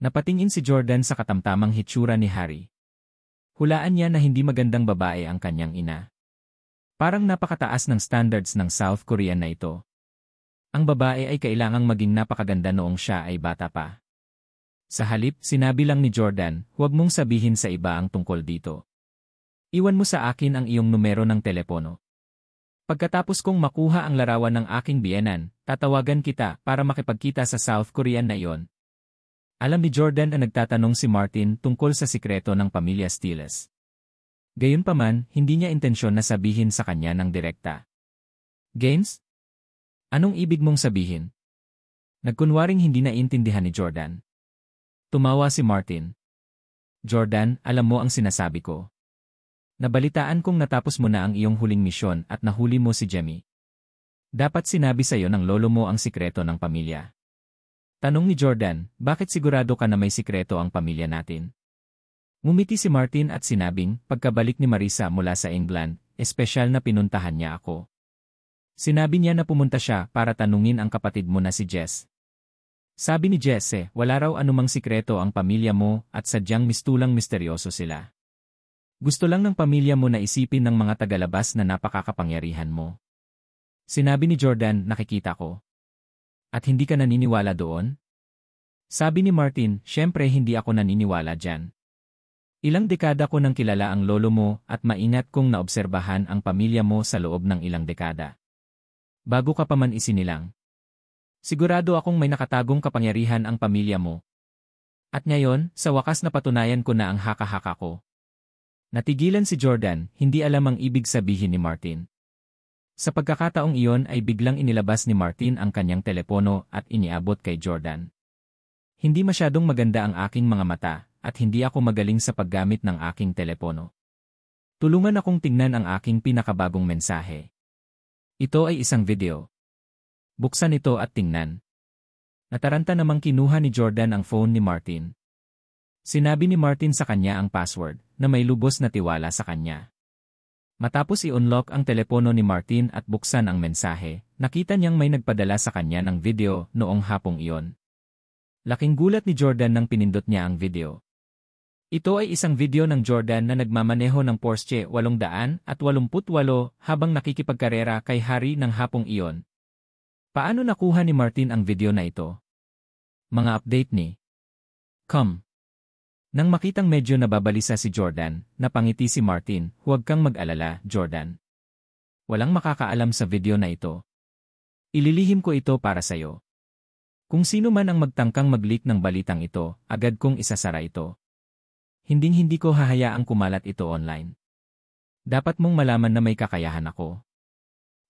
Napatingin si Jordan sa katamtamang hitsura ni Harry. Hulaan niya na hindi magandang babae ang kanyang ina. Parang napakataas ng standards ng South Korean na ito. Ang babae ay kailangang maging napakaganda noong siya ay bata pa. Sa halip, sinabi lang ni Jordan, huwag mong sabihin sa iba ang tungkol dito. Iwan mo sa akin ang iyong numero ng telepono. Pagkatapos kong makuha ang larawan ng aking biyenan, tatawagan kita para makipagkita sa South Korean na iyon. Alam ni Jordan na nagtatanong si Martin tungkol sa sikreto ng pamilya Stiles. Gayunpaman, hindi niya intensyon na sabihin sa kanya ng direkta. Gaines? Anong ibig mong sabihin? Nagkunwaring hindi naintindihan ni Jordan. Tumawa si Martin. Jordan, alam mo ang sinasabi ko. Nabalitaan kong natapos mo na ang iyong huling misyon at nahuli mo si Jemmy. Dapat sinabi sa iyo ng lolo mo ang sikreto ng pamilya. Tanong ni Jordan, bakit sigurado ka na may sikreto ang pamilya natin? Ngumiti si Martin at sinabing, pagkabalik ni Marisa mula sa England, espesyal na pinuntahan niya ako. Sinabi niya na pumunta siya para tanungin ang kapatid mo na si Jess. Sabi ni Jess, wala raw anumang sikreto ang pamilya mo at sadyang mistulang misteryoso sila. Gusto lang ng pamilya mo na isipin ng mga tagalabas na napakakapangyarihan mo. Sinabi ni Jordan, nakikita ko. At hindi ka naniniwala doon? Sabi ni Martin, syempre hindi ako naniniwala dyan. Ilang dekada ko nang kilala ang lolo mo at maingat kong naobserbahan ang pamilya mo sa loob ng ilang dekada. Bago ka pa man isinilang. Sigurado akong may nakatagong kapangyarihan ang pamilya mo. At ngayon, sa wakas napatunayan ko na ang haka-haka ko. Natigilan si Jordan, hindi alam ang ibig sabihin ni Martin. Sa pagkakataong iyon ay biglang inilabas ni Martin ang kanyang telepono at iniabot kay Jordan. Hindi masyadong maganda ang aking mga mata. At hindi ako magaling sa paggamit ng aking telepono. Tulungan akong tingnan ang aking pinakabagong mensahe. Ito ay isang video. Buksan ito at tingnan. Nataranta namang kinuha ni Jordan ang phone ni Martin. Sinabi ni Martin sa kanya ang password, na may lubos na tiwala sa kanya. Matapos i-unlock ang telepono ni Martin at buksan ang mensahe, nakita niyang may nagpadala sa kanya ng video noong hapong iyon. Laking gulat ni Jordan nang pinindot niya ang video. Ito ay isang video ng Jordan na nagmamaneho ng Porsche 888 habang nakikipagkarera kay Harry ng hapong iyon. Paano nakuha ni Martin ang video na ito? Mga update ni Com. Nang makitang medyo nababalisa si Jordan, napangiti si Martin, huwag kang mag-alala, Jordan. Walang makakaalam sa video na ito. Ililihim ko ito para sayo. Kung sino man ang magtangkang mag-leak ng balitang ito, agad kong isasara ito. Hinding-hindi ko hahayaang kumalat ito online. Dapat mong malaman na may kakayahan ako.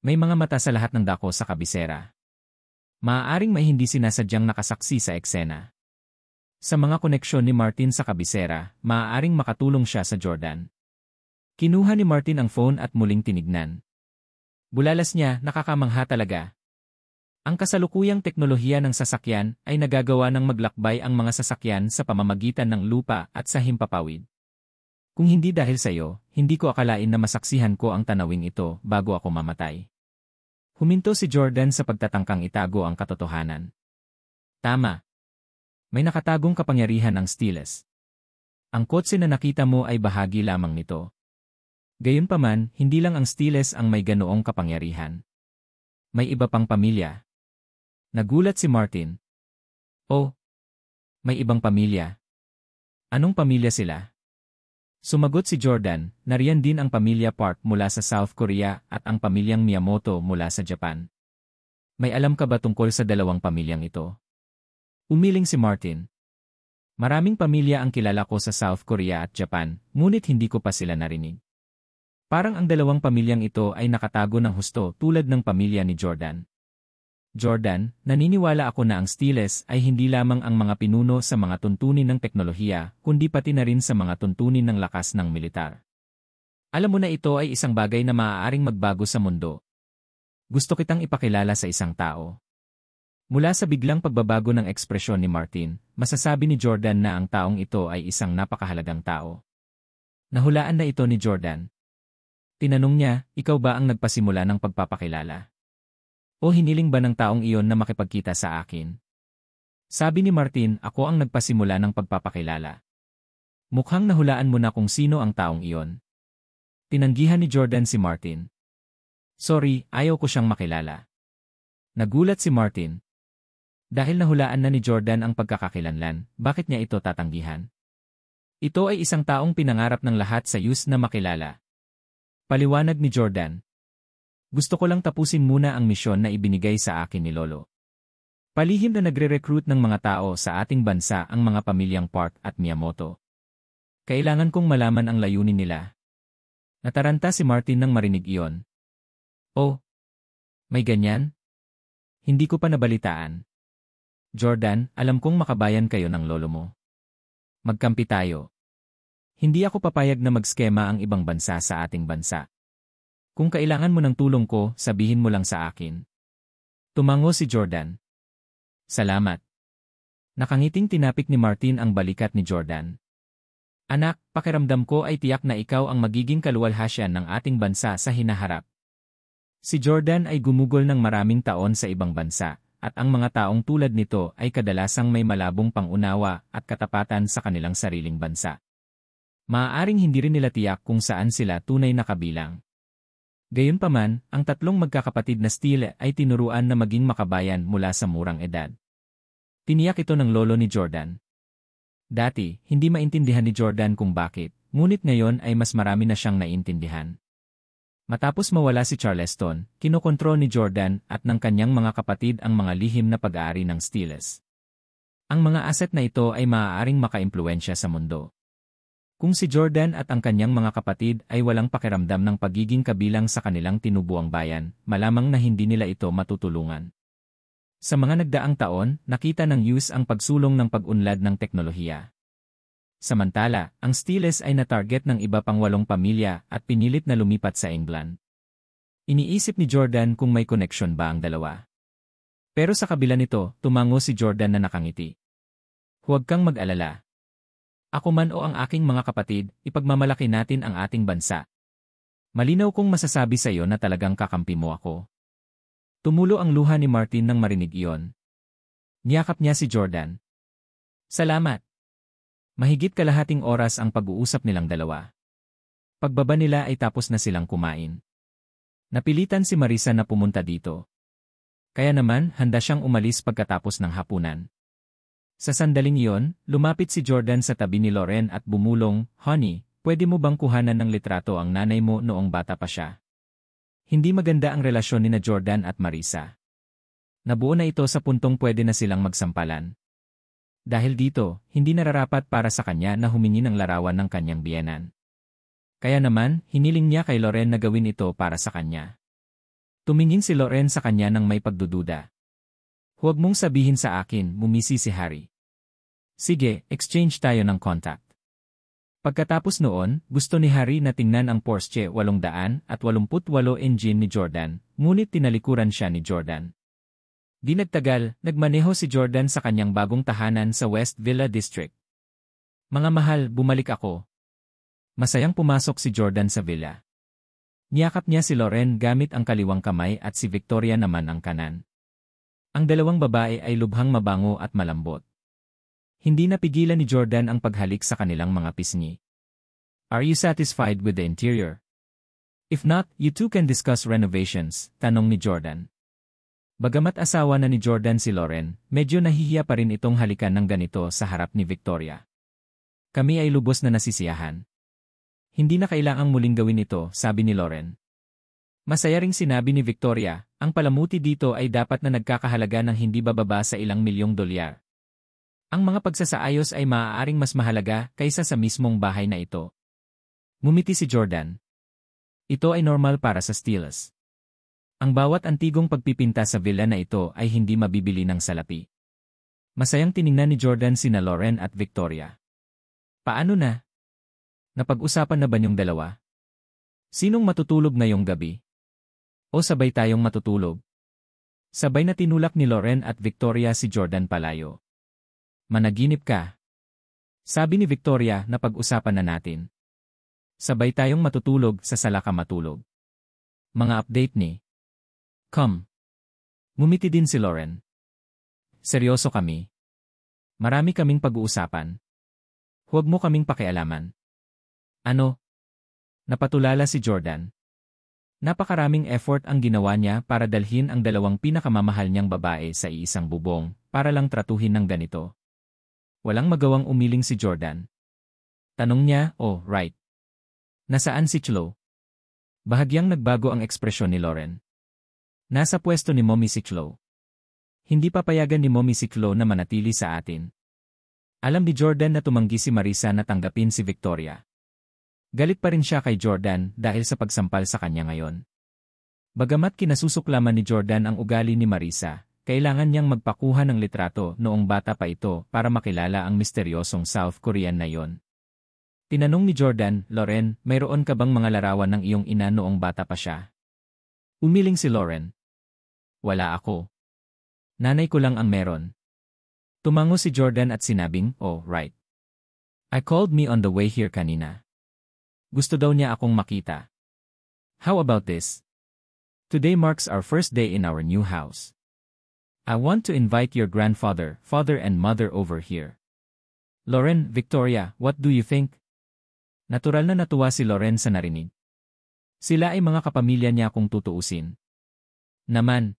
May mga mata sa lahat ng dako sa kabisera. Maaaring may hindi sinasadyang nakasaksi sa eksena. Sa mga koneksyon ni Martin sa kabisera, maaaring makatulong siya sa Jordan. Kinuha ni Martin ang phone at muling tinignan. Bulalas niya, nakakamangha talaga. Ang kasalukuyang teknolohiya ng sasakyan ay nagagawa ng maglakbay ang mga sasakyan sa pamamagitan ng lupa at sa himpapawid. Kung hindi dahil sa iyo, hindi ko akalain na masaksihan ko ang tanawing ito bago ako mamatay. Huminto si Jordan sa pagtatangkang itago ang katotohanan. Tama. May nakatagong kapangyarihan ang Stiles. Ang kotse na nakita mo ay bahagi lamang nito. Gayunpaman, hindi lang ang Stiles ang may ganoong kapangyarihan. May iba pang pamilya. Nagulat si Martin. Oh, may ibang pamilya. Anong pamilya sila? Sumagot si Jordan, nariyan din ang pamilya Park mula sa South Korea at ang pamilyang Miyamoto mula sa Japan. May alam ka ba tungkol sa dalawang pamilyang ito? Umiling si Martin. Maraming pamilya ang kilala ko sa South Korea at Japan, ngunit hindi ko pa sila narinig. Parang ang dalawang pamilyang ito ay nakatago ng husto tulad ng pamilya ni Jordan. Jordan, naniniwala ako na ang Stiles ay hindi lamang ang mga pinuno sa mga tuntunin ng teknolohiya, kundi pati na rin sa mga tuntunin ng lakas ng militar. Alam mo na ito ay isang bagay na maaaring magbago sa mundo. Gusto kitang ipakilala sa isang tao. Mula sa biglang pagbabago ng ekspresyon ni Martin, masasabi ni Jordan na ang taong ito ay isang napakahalagang tao. Nahulaan na ito ni Jordan. Tinanong niya, ikaw ba ang nagpasimula ng pagpapakilala? O hiniling ba ng taong iyon na makipagkita sa akin? Sabi ni Martin, ako ang nagpasimula ng pagpapakilala. Mukhang nahulaan mo na kung sino ang taong iyon. Tinanggihan ni Jordan si Martin. Sorry, ayaw ko siyang makilala. Nagulat si Martin. Dahil nahulaan na ni Jordan ang pagkakakilanlan, bakit niya ito tatanggihan? Ito ay isang taong pinangarap ng lahat sa Yus na makilala. Paliwanag ni Jordan. Gusto ko lang tapusin muna ang misyon na ibinigay sa akin ni Lolo. Palihim na nagre-recruit ng mga tao sa ating bansa ang mga pamilyang Park at Miyamoto. Kailangan kong malaman ang layunin nila. Nataranta si Martin nang marinig iyon. Oh, may ganyan? Hindi ko pa nabalitaan. Jordan, alam kong makabayan kayo ng lolo mo. Magkampi tayo. Hindi ako papayag na magskema ang ibang bansa sa ating bansa. Kung kailangan mo ng tulong ko, sabihin mo lang sa akin. Tumango si Jordan. Salamat. Nakangiting tinapik ni Martin ang balikat ni Jordan. Anak, pakiramdam ko ay tiyak na ikaw ang magiging kaluwalhasyan ng ating bansa sa hinaharap. Si Jordan ay gumugol ng maraming taon sa ibang bansa, at ang mga taong tulad nito ay kadalasang may malabong pangunawa at katapatan sa kanilang sariling bansa. Maaaring hindi rin nila tiyak kung saan sila tunay na kabilang. Gayunpaman, ang tatlong magkakapatid na Steele ay tinuruan na maging makabayan mula sa murang edad. Tiniyak ito ng lolo ni Jordan. Dati, hindi maintindihan ni Jordan kung bakit, ngunit ngayon ay mas marami na siyang naintindihan. Matapos mawala si Charleston, kinokontrol ni Jordan at ng kanyang mga kapatid ang mga lihim na pag-aari ng Steeles. Ang mga asset na ito ay maaaring makaimpluwensya sa mundo. Kung si Jordan at ang kanyang mga kapatid ay walang pakiramdam ng pagiging kabilang sa kanilang tinubuang bayan, malamang na hindi nila ito matutulungan. Sa mga nagdaang taon, nakita ng Hughes ang pagsulong ng pag-unlad ng teknolohiya. Samantala, ang Steeles ay natarget ng iba pang 8 pamilya at pinilit na lumipat sa England. Iniisip ni Jordan kung may koneksyon ba ang dalawa. Pero sa kabila nito, tumango si Jordan na nakangiti. Huwag kang mag-alala. Ako man o ang aking mga kapatid, ipagmamalaki natin ang ating bansa. Malinaw kong masasabi sa iyo na talagang kakampi mo ako. Tumulo ang luha ni Martin nang marinig iyon. Niyakap niya si Jordan. Salamat. Mahigit kalahating oras ang pag-uusap nilang dalawa. Pagbaba nila ay tapos na silang kumain. Napilitan si Marisa na pumunta dito. Kaya naman, handa siyang umalis pagkatapos ng hapunan. Sa sandaling iyon, lumapit si Jordan sa tabi ni Loren at bumulong, Honey, pwede mo bang kuhanan ng litrato ang nanay mo noong bata pa siya? Hindi maganda ang relasyon ni na Jordan at Marisa. Nabuo na ito sa puntong pwede na silang magsampalan. Dahil dito, hindi nararapat para sa kanya na humingi ng larawan ng kanyang biyenan. Kaya naman, hiniling niya kay Loren na gawin ito para sa kanya. Tumingin si Loren sa kanya nang may pagdududa. Huwag mong sabihin sa akin, mumisi si Harry. Sige, exchange tayo ng contact. Pagkatapos noon, gusto ni Harry na tingnan ang Porsche 888 engine ni Jordan, ngunit tinalikuran siya ni Jordan. Di nagtagal, nagmaneho si Jordan sa kanyang bagong tahanan sa West Villa District. Mga mahal, bumalik ako. Masayang pumasok si Jordan sa villa. Niyakap niya si Loren gamit ang kaliwang kamay at si Victoria naman ang kanan. Ang dalawang babae ay lubhang mabango at malambot. Hindi napigilan ni Jordan ang paghalik sa kanilang mga pisngi. Are you satisfied with the interior? If not, you two can discuss renovations, tanong ni Jordan. Bagamat asawa na ni Jordan si Loren, medyo nahihiya pa rin itong halikan ng ganito sa harap ni Victoria. Kami ay lubos na nasisiyahan. Hindi na kailangang muling gawin ito, sabi ni Loren. Masaya ring sinabi ni Victoria, ang palamuti dito ay dapat na nagkakahalaga ng hindi bababa sa ilang milyong dolyar. Ang mga pagsasaayos ay maaaring mas mahalaga kaysa sa mismong bahay na ito. Ngumiti si Jordan. Ito ay normal para sa Steeles. Ang bawat antigong pagpipinta sa villa na ito ay hindi mabibili ng salapi. Masayang tiningnan ni Jordan sina Loren at Victoria. Paano na? Napag-usapan na ba niyong dalawa? Sinong matutulog ngayong gabi? O sabay tayong matutulog? Sabay na tinulak ni Loren at Victoria si Jordan palayo. Managinip ka. Sabi ni Victoria na pag-usapan na natin. Sabay tayong matutulog sa sala ka matulog. Mga update ni Come. Ngumiti din si Loren. Seryoso kami. Marami kaming pag-uusapan. Huwag mo kaming pakialaman. Ano? Napatulala si Jordan. Napakaraming effort ang ginawa niya para dalhin ang dalawang pinakamamahal niyang babae sa iisang bubong para lang tratuhin ng ganito. Walang magawang umiling si Jordan. Tanong niya, oh, right. Nasaan si Chloe? Bahagyang nagbago ang ekspresyon ni Loren. Nasa pwesto ni Mommy si Chloe. Hindi papayagan ni Mommy si Chloe na manatili sa atin. Alam ni Jordan na tumanggi si Marisa na tanggapin si Victoria. Galit pa rin siya kay Jordan dahil sa pagsampal sa kanya ngayon. Bagamat kinasusuklaman ni Jordan ang ugali ni Marisa, kailangan niyang magpakuha ng litrato noong bata pa ito para makilala ang misteryosong South Korean na yon. Tinanong ni Jordan, Loren, mayroon ka bang mga larawan ng iyong ina noong bata pa siya? Umiling si Loren. Wala ako. Nanay ko lang ang meron. Tumango si Jordan at sinabing, oh, right. I called me on the way here kanina. Gusto daw niya akong makita. How about this? Today marks our first day in our new house. I want to invite your grandfather, father and mother over here. Loren, Victoria, what do you think? Natural na natuwa si Loren sa narinig. Sila ay mga kapamilya niya kung tutuusin. Naman.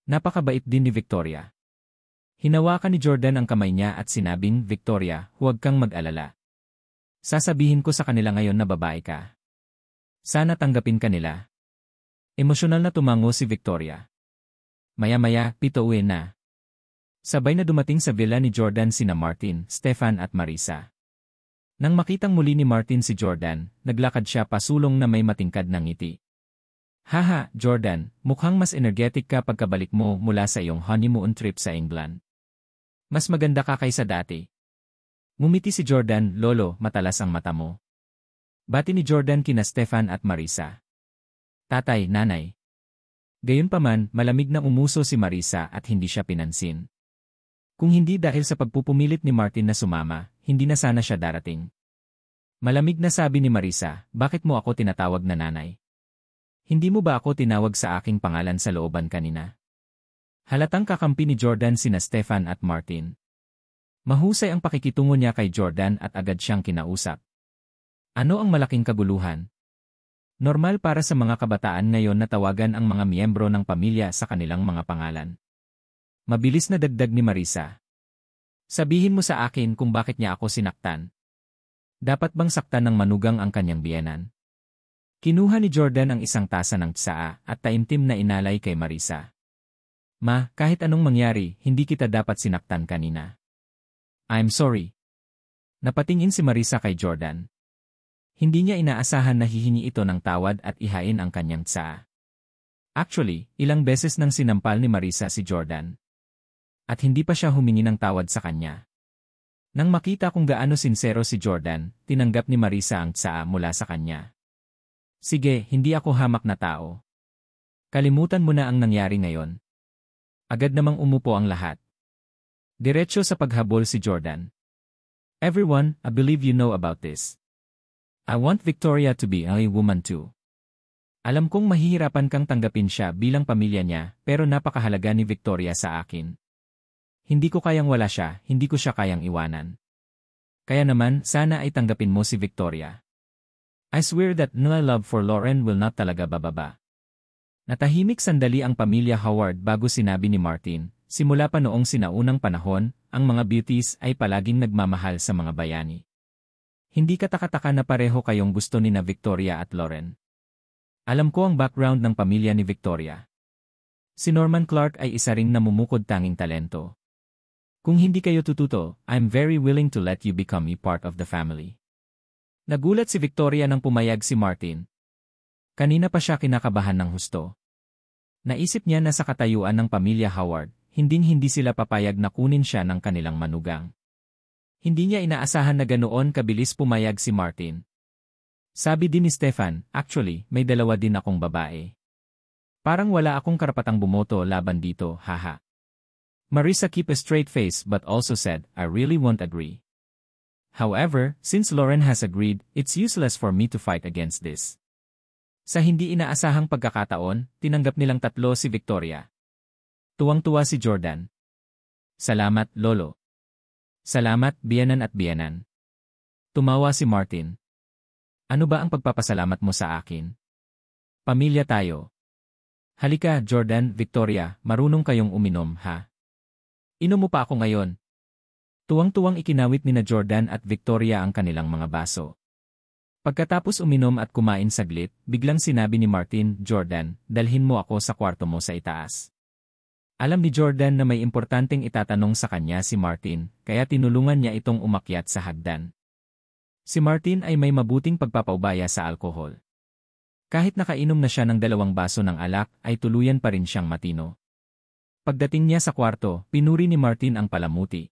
Napakabait din ni Victoria. Hinawakan ni Jordan ang kamay niya at sinabing, Victoria, huwag kang mag-alala. Sasabihin ko sa kanila ngayon na babae ka. Sana tanggapin ka nila. Emosyonal na tumango si Victoria. Maya-maya, pitauwi na. Sabay na dumating sa villa ni Jordan sina Martin, Stefan at Marisa. Nang makitang muli ni Martin si Jordan, naglakad siya pasulong na may matingkad na ngiti. Haha, Jordan, mukhang mas energetic ka pagkabalik mo mula sa iyong honeymoon trip sa England. Mas maganda ka kaysa dati. Ngumiti si Jordan, Lolo, matalas ang mata mo. Bati ni Jordan kina Stefan at Marisa. Tatay, nanay. Gayunpaman, malamig na umuso si Marisa at hindi siya pinansin. Kung hindi dahil sa pagpupumilit ni Martin na sumama, hindi na sana siya darating. Malamig na sabi ni Marisa, bakit mo ako tinatawag na nanay? Hindi mo ba ako tinawag sa aking pangalan sa looban kanina? Halatang kakampi ni Jordan sina Stefan at Martin. Mahusay ang pakikitungo niya kay Jordan at agad siyang kinausap. Ano ang malaking kaguluhan? Normal para sa mga kabataan ngayon na tawagan ang mga miyembro ng pamilya sa kanilang mga pangalan. Mabilis na dagdag ni Marisa. Sabihin mo sa akin kung bakit niya ako sinaktan. Dapat bang saktan ng manugang ang kanyang biyenan? Kinuha ni Jordan ang isang tasa ng tsaa at taimtim na inalay kay Marisa. Ma, kahit anong mangyari, hindi kita dapat sinaktan kanina. I'm sorry. Napatingin si Marisa kay Jordan. Hindi niya inaasahan na hihingi ito ng tawad at ihain ang kanyang tsaa. Actually, ilang beses nang sinampal ni Marisa si Jordan. At hindi pa siya humingi ng tawad sa kanya. Nang makita kung gaano sinsero si Jordan, tinanggap ni Marisa ang tsaa mula sa kanya. Sige, hindi ako hamak na tao. Kalimutan mo na ang nangyari ngayon. Agad namang umupo ang lahat. Diretso sa paghabol si Jordan. Everyone, I believe you know about this. I want Victoria to be a woman too. Alam kong mahihirapan kang tanggapin siya bilang pamilya niya, pero napakahalaga ni Victoria sa akin. Hindi ko kayang wala siya, hindi ko siya kayang iwanan. Kaya naman, sana ay tanggapin mo si Victoria. I swear that my love for Loren will not talaga bababa. Natahimik sandali ang pamilya Howard bago sinabi ni Martin, simula pa noong sinaunang panahon, ang mga beauties ay palaging nagmamahal sa mga bayani. Hindi katakataka na pareho kayong gusto ni na Victoria at Loren. Alam ko ang background ng pamilya ni Victoria. Si Norman Clark ay isa ring namumukod tanging talento. Kung hindi kayo tututo, I'm very willing to let you become a part of the family. Nagulat si Victoria nang pumayag si Martin. Kanina pa siya kinakabahan ng husto. Naisip niya na sa katayuan ng pamilya Howard, hinding-hindi sila papayag na kunin siya ng kanilang manugang. Hindi niya inaasahan na ganoon kabilis pumayag si Martin. Sabi din ni Stefan, actually, may dalawa din akong babae. Parang wala akong karapatang bumoto laban dito, haha. Marisa kept a straight face but also said, I really won't agree. However, since Lauren has agreed, it's useless for me to fight against this. Sa hindi inaasahang pagkakataon, tinanggap nilang tatlo si Victoria. Tuwang-tuwa si Jordan. Salamat, Lolo. Salamat, biyanan at biyanan. Tumawa si Martin. Ano ba ang pagpapasalamat mo sa akin? Pamilya tayo. Halika, Jordan, Victoria, marunong kayong uminom, ha? Inom mo pa ako ngayon. Tuwang-tuwang ikinawit ni na Jordan at Victoria ang kanilang mga baso. Pagkatapos uminom at kumain saglit, biglang sinabi ni Martin, Jordan, dalhin mo ako sa kwarto mo sa itaas. Alam ni Jordan na may importanteng itatanong sa kanya si Martin, kaya tinulungan niya itong umakyat sa hagdan. Si Martin ay may mabuting pagpapaubaya sa alkohol. Kahit nakainom na siya ng 2 baso ng alak, ay tuluyan pa rin siyang matino. Pagdating niya sa kwarto, pinuri ni Martin ang palamuti.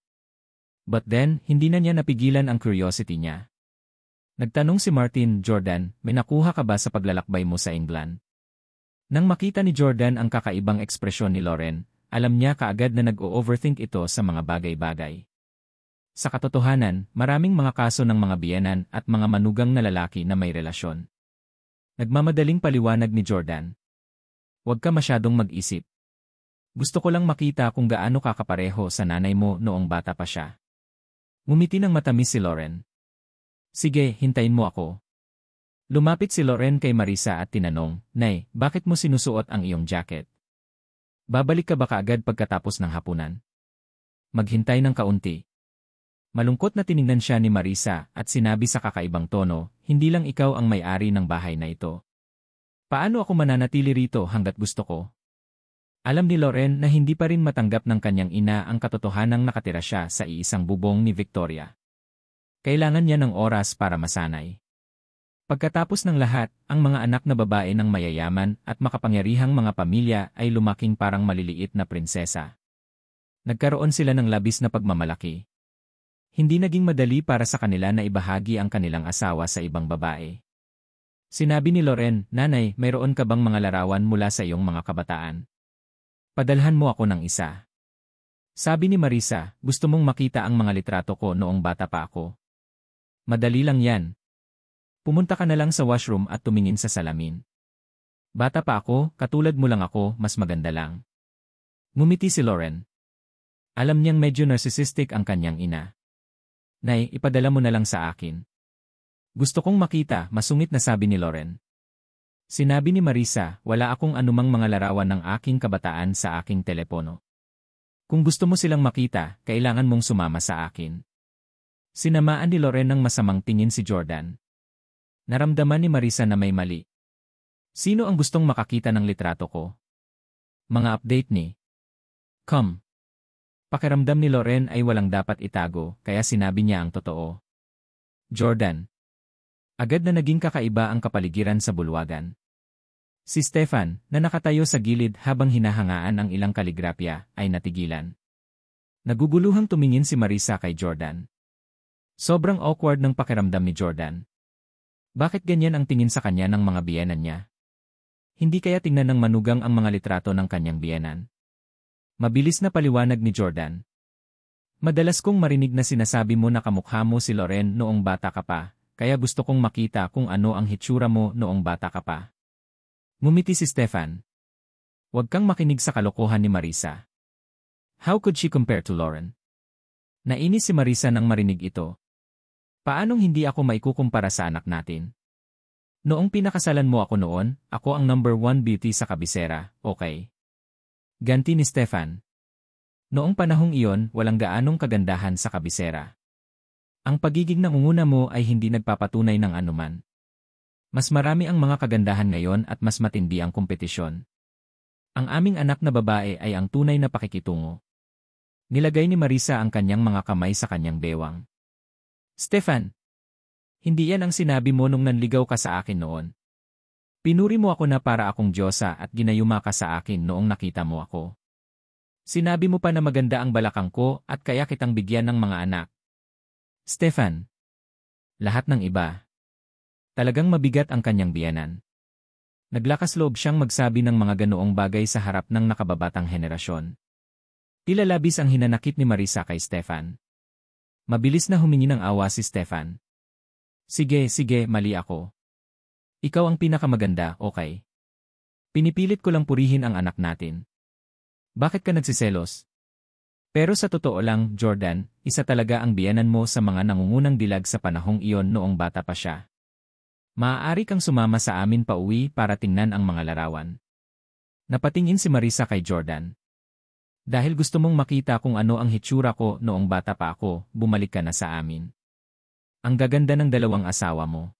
But then, hindi na niya napigilan ang curiosity niya. Nagtanong si Martin, Jordan, may nakuha ka ba sa paglalakbay mo sa England? Nang makita ni Jordan ang kakaibang ekspresyon ni Lauren, alam niya kaagad na nag-o-overthink ito sa mga bagay-bagay. Sa katotohanan, maraming mga kaso ng mga biyenan at mga manugang na lalaki na may relasyon. Nagmamadaling paliwanag ni Jordan. Huwag ka masyadong mag-isip. Gusto ko lang makita kung gaano kakapareho sa nanay mo noong bata pa siya. Ngumiti ng matamis si Lauren. Sige, hintayin mo ako. Lumapit si Lauren kay Marisa at tinanong, Nay, bakit mo sinusuot ang iyong jacket? Babalik ka ba kaagad pagkatapos ng hapunan? Maghintay ng kaunti. Malungkot na tiningnan siya ni Marisa at sinabi sa kakaibang tono, hindi lang ikaw ang may-ari ng bahay na ito. Paano ako mananatili rito hanggat gusto ko? Alam ni Lauren na hindi pa rin matanggap ng kanyang ina ang katotohanang nakatira siya sa iisang bubong ni Victoria. Kailangan niya ng oras para masanay. Pagkatapos ng lahat, ang mga anak na babae ng mayayaman at makapangyarihang mga pamilya ay lumaking parang maliliit na prinsesa. Nagkaroon sila ng labis na pagmamalaki. Hindi naging madali para sa kanila na ibahagi ang kanilang asawa sa ibang babae. Sinabi ni Lauren, Nanay, mayroon ka bang mga larawan mula sa iyong mga kabataan? Padalhan mo ako ng isa. Sabi ni Marisa, gusto mong makita ang mga litrato ko noong bata pa ako. Madali lang yan. Pumunta ka na lang sa washroom at tumingin sa salamin. Bata pa ako, katulad mo lang ako, mas maganda lang. Ngumiti si Lauren. Alam niyang medyo narcissistic ang kanyang ina. Nay, ipadala mo na lang sa akin. Gusto kong makita, masungit na sabi ni Lauren. Sinabi ni Marisa, wala akong anumang mga larawan ng aking kabataan sa aking telepono. Kung gusto mo silang makita, kailangan mong sumama sa akin. Sinamaan ni Lauren ng masamang tingin si Jordan. Naramdaman ni Marisa na may mali. Sino ang gustong makakita ng litrato ko? Mga update ni Come. Pakiramdam ni Lauren ay walang dapat itago, kaya sinabi niya ang totoo. Jordan. Agad na naging kakaiba ang kapaligiran sa bulwagan. Si Stefan, na nakatayo sa gilid habang hinahangaan ang ilang kaligrapya, ay natigilan. Naguguluhang tumingin si Marisa kay Jordan. Sobrang awkward ng pakiramdam ni Jordan. Bakit ganyan ang tingin sa kanya ng mga biyenan niya? Hindi kaya tingnan ng manugang ang mga litrato ng kanyang biyenan? Mabilis na paliwanag ni Jordan. Madalas kong marinig na sinasabi mo na kamukha mo si Lauren noong bata ka pa, kaya gusto kong makita kung ano ang hitsura mo noong bata ka pa. Ngumiti si Stefan. Huwag kang makinig sa kalokohan ni Marisa. How could she compare to Lauren? Nainis si Marisa nang marinig ito. Paanong hindi ako maikukumpara sa anak natin? Noong pinakasalan mo ako noon, ako ang number 1 beauty sa kabisera, okay? Ganti ni Stefan. Noong panahong iyon, walang gaanong kagandahan sa kabisera. Ang pagiging nangunguna mo ay hindi nagpapatunay ng anuman. Mas marami ang mga kagandahan ngayon at mas matindi ang kompetisyon. Ang aming anak na babae ay ang tunay na pakikitungo. Nilagay ni Marisa ang kanyang mga kamay sa kanyang bewang. Stefan, hindi yan ang sinabi mo nung nanligaw ka sa akin noon. Pinuri mo ako na para akong Diyosa at ginayuma ka sa akin noong nakita mo ako. Sinabi mo pa na maganda ang balakang ko at kaya kitang bigyan ng mga anak. Stefan. Lahat ng iba. Talagang mabigat ang kanyang biyanan. Naglakas loob siyang magsabi ng mga ganoong bagay sa harap ng nakababatang henerasyon. Tila labis ang hinanakit ni Marisa kay Stefan. Mabilis na humingi ng awa si Stefan. Sige, mali ako. Ikaw ang pinakamaganda, okay? Pinipilit ko lang purihin ang anak natin. Bakit ka nagsiselos? Pero sa totoo lang, Jordan, isa talaga ang biyenan mo sa mga nangungunang dilag sa panahong iyon noong bata pa siya. Maaari kang sumama sa amin pauwi para tingnan ang mga larawan. Napatingin si Marisa kay Jordan. Dahil gusto mong makita kung ano ang hitsura ko noong bata pa ako, bumalik ka na sa amin. Ang gaganda ng dalawang asawa mo.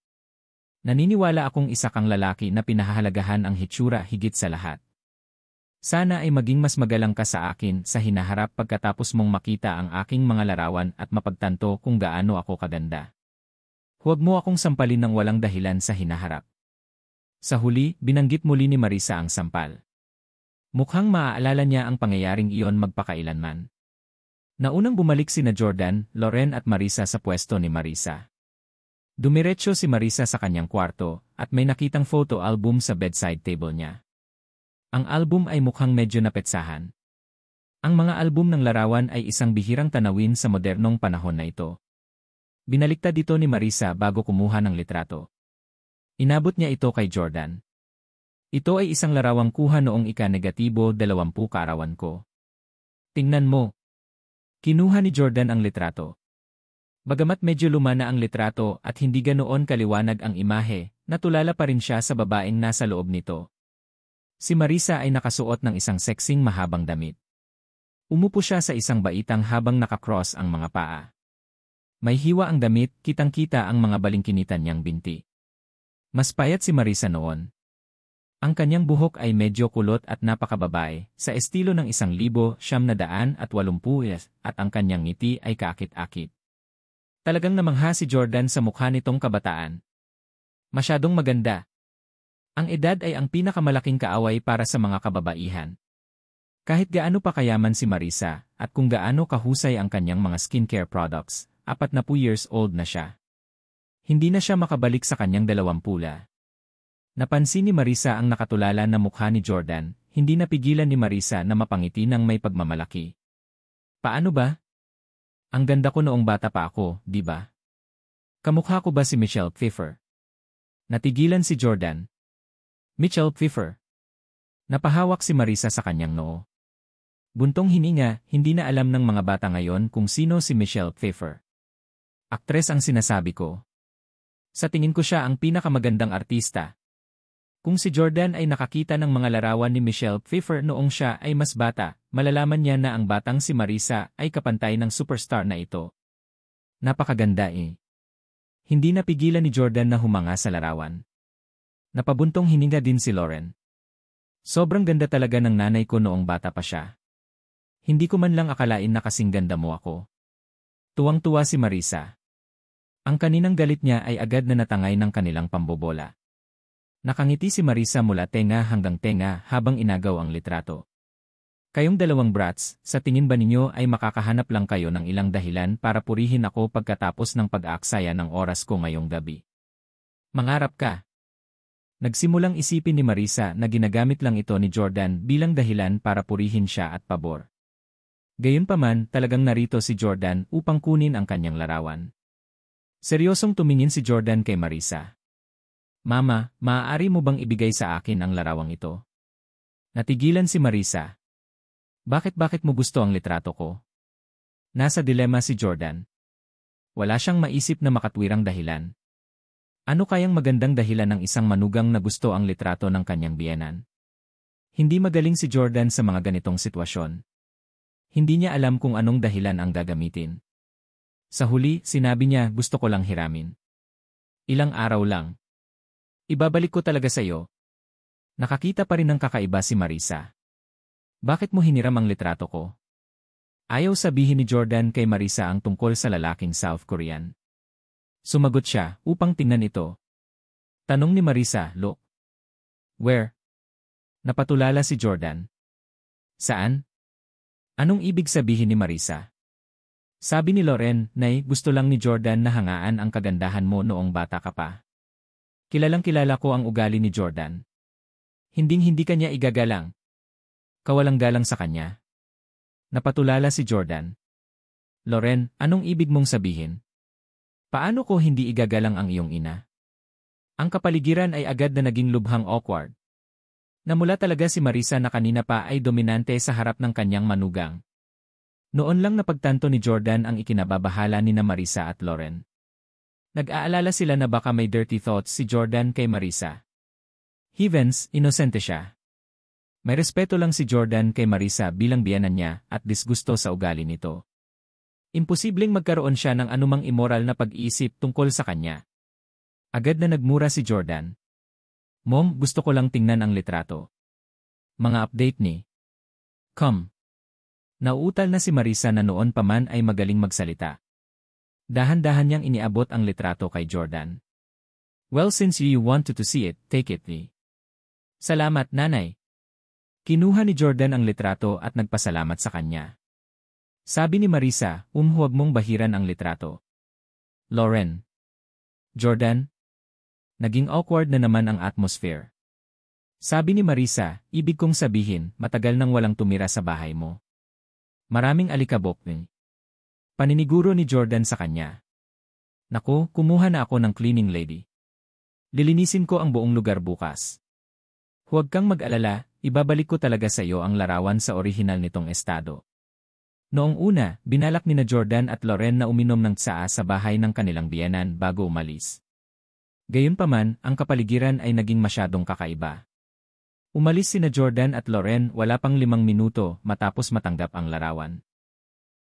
Naniniwala akong isa kang lalaki na pinahahalagahan ang hitsura higit sa lahat. Sana ay maging mas magalang ka sa akin sa hinaharap pagkatapos mong makita ang aking mga larawan at mapagtanto kung gaano ako kaganda. Huwag mo akong sampalin ng walang dahilan sa hinaharap. Sa huli, binanggit muli ni Marisa ang sampal. Mukhang maaalala niya ang pangyayaring iyon magpakailanman. Naunang bumalik sina Jordan, Loren at Marisa sa pwesto ni Marisa. Dumiretso si Marisa sa kanyang kwarto at may nakitang photo album sa bedside table niya. Ang album ay mukhang medyo napetsahan. Ang mga album ng larawan ay isang bihirang tanawin sa modernong panahon na ito. Binaliktad dito ni Marisa bago kumuha ng litrato. Inabot niya ito kay Jordan. Ito ay isang larawang kuha noong ika-20 kaarawan ko. Tingnan mo. Kinuha ni Jordan ang litrato. Bagamat medyo luma na ang litrato at hindi ganoon kaliwanag ang imahe, natulala pa rin siya sa babaeng nasa loob nito. Si Marisa ay nakasuot ng isang sexing mahabang damit. Umupo siya sa isang baitang habang nakakross ang mga paa. May hiwa ang damit, kitang-kita ang mga balingkinitan niyang binti. Mas payat si Marisa noon. Ang kanyang buhok ay medyo kulot at napakababae, sa estilo ng 1980 at ang kanyang ngiti ay kaakit-akit. Talagang namangha si Jordan sa mukha nitong kabataan. Masyadong maganda. Ang edad ay ang pinakamalaking kaaway para sa mga kababaihan. Kahit gaano pa kayaman si Marisa, at kung gaano kahusay ang kanyang mga skincare products, 40 years old na siya. Hindi na siya makabalik sa kanyang 20. Napansin ni Marisa ang nakatulala na mukha ni Jordan, hindi napigilan ni Marisa na mapangiti ng may pagmamalaki. Paano ba? Ang ganda ko noong bata pa ako, di ba? Kamukha ko ba si Michelle Pfeiffer? Natigilan si Jordan. Michelle Pfeiffer. Napahawak si Marisa sa kanyang noo. Buntong hininga, hindi na alam ng mga bata ngayon kung sino si Michelle Pfeiffer. Aktres ang sinasabi ko. Sa tingin ko siya ang pinakamagandang artista. Kung si Jordan ay nakakita ng mga larawan ni Michelle Pfeiffer noong siya ay mas bata, malalaman niya na ang batang si Marisa ay kapantay ng superstar na ito. Napakaganda eh. Hindi napigilan ni Jordan na humanga sa larawan. Napabuntong hininga din si Loren. Sobrang ganda talaga ng nanay ko noong bata pa siya. Hindi ko man lang akalain na kasing ganda mo ako. Tuwang-tuwa si Marisa. Ang kaninang galit niya ay agad na natangay ng kanilang pambobola. Nakangiti si Marisa mula tenga hanggang tenga habang inagaw ang litrato. Kayong dalawang brats, sa tingin ba ninyo ay makakahanap lang kayo ng ilang dahilan para purihin ako pagkatapos ng pag-aaksaya ng oras ko ngayong gabi? Mangarap ka. Nagsimulang isipin ni Marisa na ginagamit lang ito ni Jordan bilang dahilan para purihin siya at pabor. Gayunpaman, talagang narito si Jordan upang kunin ang kanyang larawan. Seryosong tumingin si Jordan kay Marisa. Mama, maaari mo bang ibigay sa akin ang larawang ito? Natigilan si Marisa. Bakit mo gusto ang litrato ko? Nasa dilema si Jordan. Wala siyang maisip na makatwirang dahilan. Ano kayang magandang dahilan ng isang manugang na gusto ang litrato ng kanyang biyenan? Hindi magaling si Jordan sa mga ganitong sitwasyon. Hindi niya alam kung anong dahilan ang gagamitin. Sa huli, sinabi niya, gusto ko lang hiramin. Ilang araw lang. Ibabalik ko talaga sa iyo. Nakakita pa rin ng kakaiba si Marisa. Bakit mo hiniram ang litrato ko? Ayaw sabihin ni Jordan kay Marisa ang tungkol sa lalaking South Korean. Sumagot siya upang tingnan ito. Tanong ni Marisa, "Look. Where?" Napatulala si Jordan. Saan? Anong ibig sabihin ni Marisa? Sabi ni Loren, "Nay, gusto lang ni Jordan na hangaan ang kagandahan mo noong bata ka pa." Kilalang-kilala ko ang ugali ni Jordan. Hinding-hindi kanya igagalang. Kawalang-galang sa kanya. Napatulala si Jordan. Loren, anong ibig mong sabihin? Paano ko hindi igagalang ang iyong ina? Ang kapaligiran ay agad na naging lubhang awkward. Namula talaga si Marisa na kanina pa ay dominante sa harap ng kanyang manugang. Noon lang napagtanto ni Jordan ang ikinababahala ni na Marisa at Loren. Nag-aalala sila na baka may dirty thoughts si Jordan kay Marisa. Heavens, inosente siya. May respeto lang si Jordan kay Marisa bilang biyenan niya at disgusto sa ugali nito. Imposibleng magkaroon siya ng anumang immoral na pag-iisip tungkol sa kanya. Agad na nagmura si Jordan. Mom, gusto ko lang tingnan ang litrato. Mga update ni Come. Nauutal na si Marisa na noon pa man ay magaling magsalita. Dahan-dahan niyang iniabot ang litrato kay Jordan. Well, since you wanted to see it, take it. Salamat, nanay. Kinuha ni Jordan ang litrato at nagpasalamat sa kanya. Sabi ni Marisa, huwag mong bahiran ang litrato. Loren. Jordan. Naging awkward na naman ang atmosphere. Sabi ni Marisa, ibig kong sabihin, matagal nang walang tumira sa bahay mo. Maraming alikabok. Paniniguro ni Jordan sa kanya. Naku, kumuha na ako ng cleaning lady. Lilinisin ko ang buong lugar bukas. Huwag kang mag-alala, ibabalik ko talaga sa iyo ang larawan sa orihinal nitong estado. Noong una, binalak ni na Jordan at Loren na uminom ng tsaa sa bahay ng kanilang biyenan bago umalis. Gayunpaman, ang kapaligiran ay naging masyadong kakaiba. Umalis sina Jordan at Loren wala pang 5 minuto matapos matanggap ang larawan.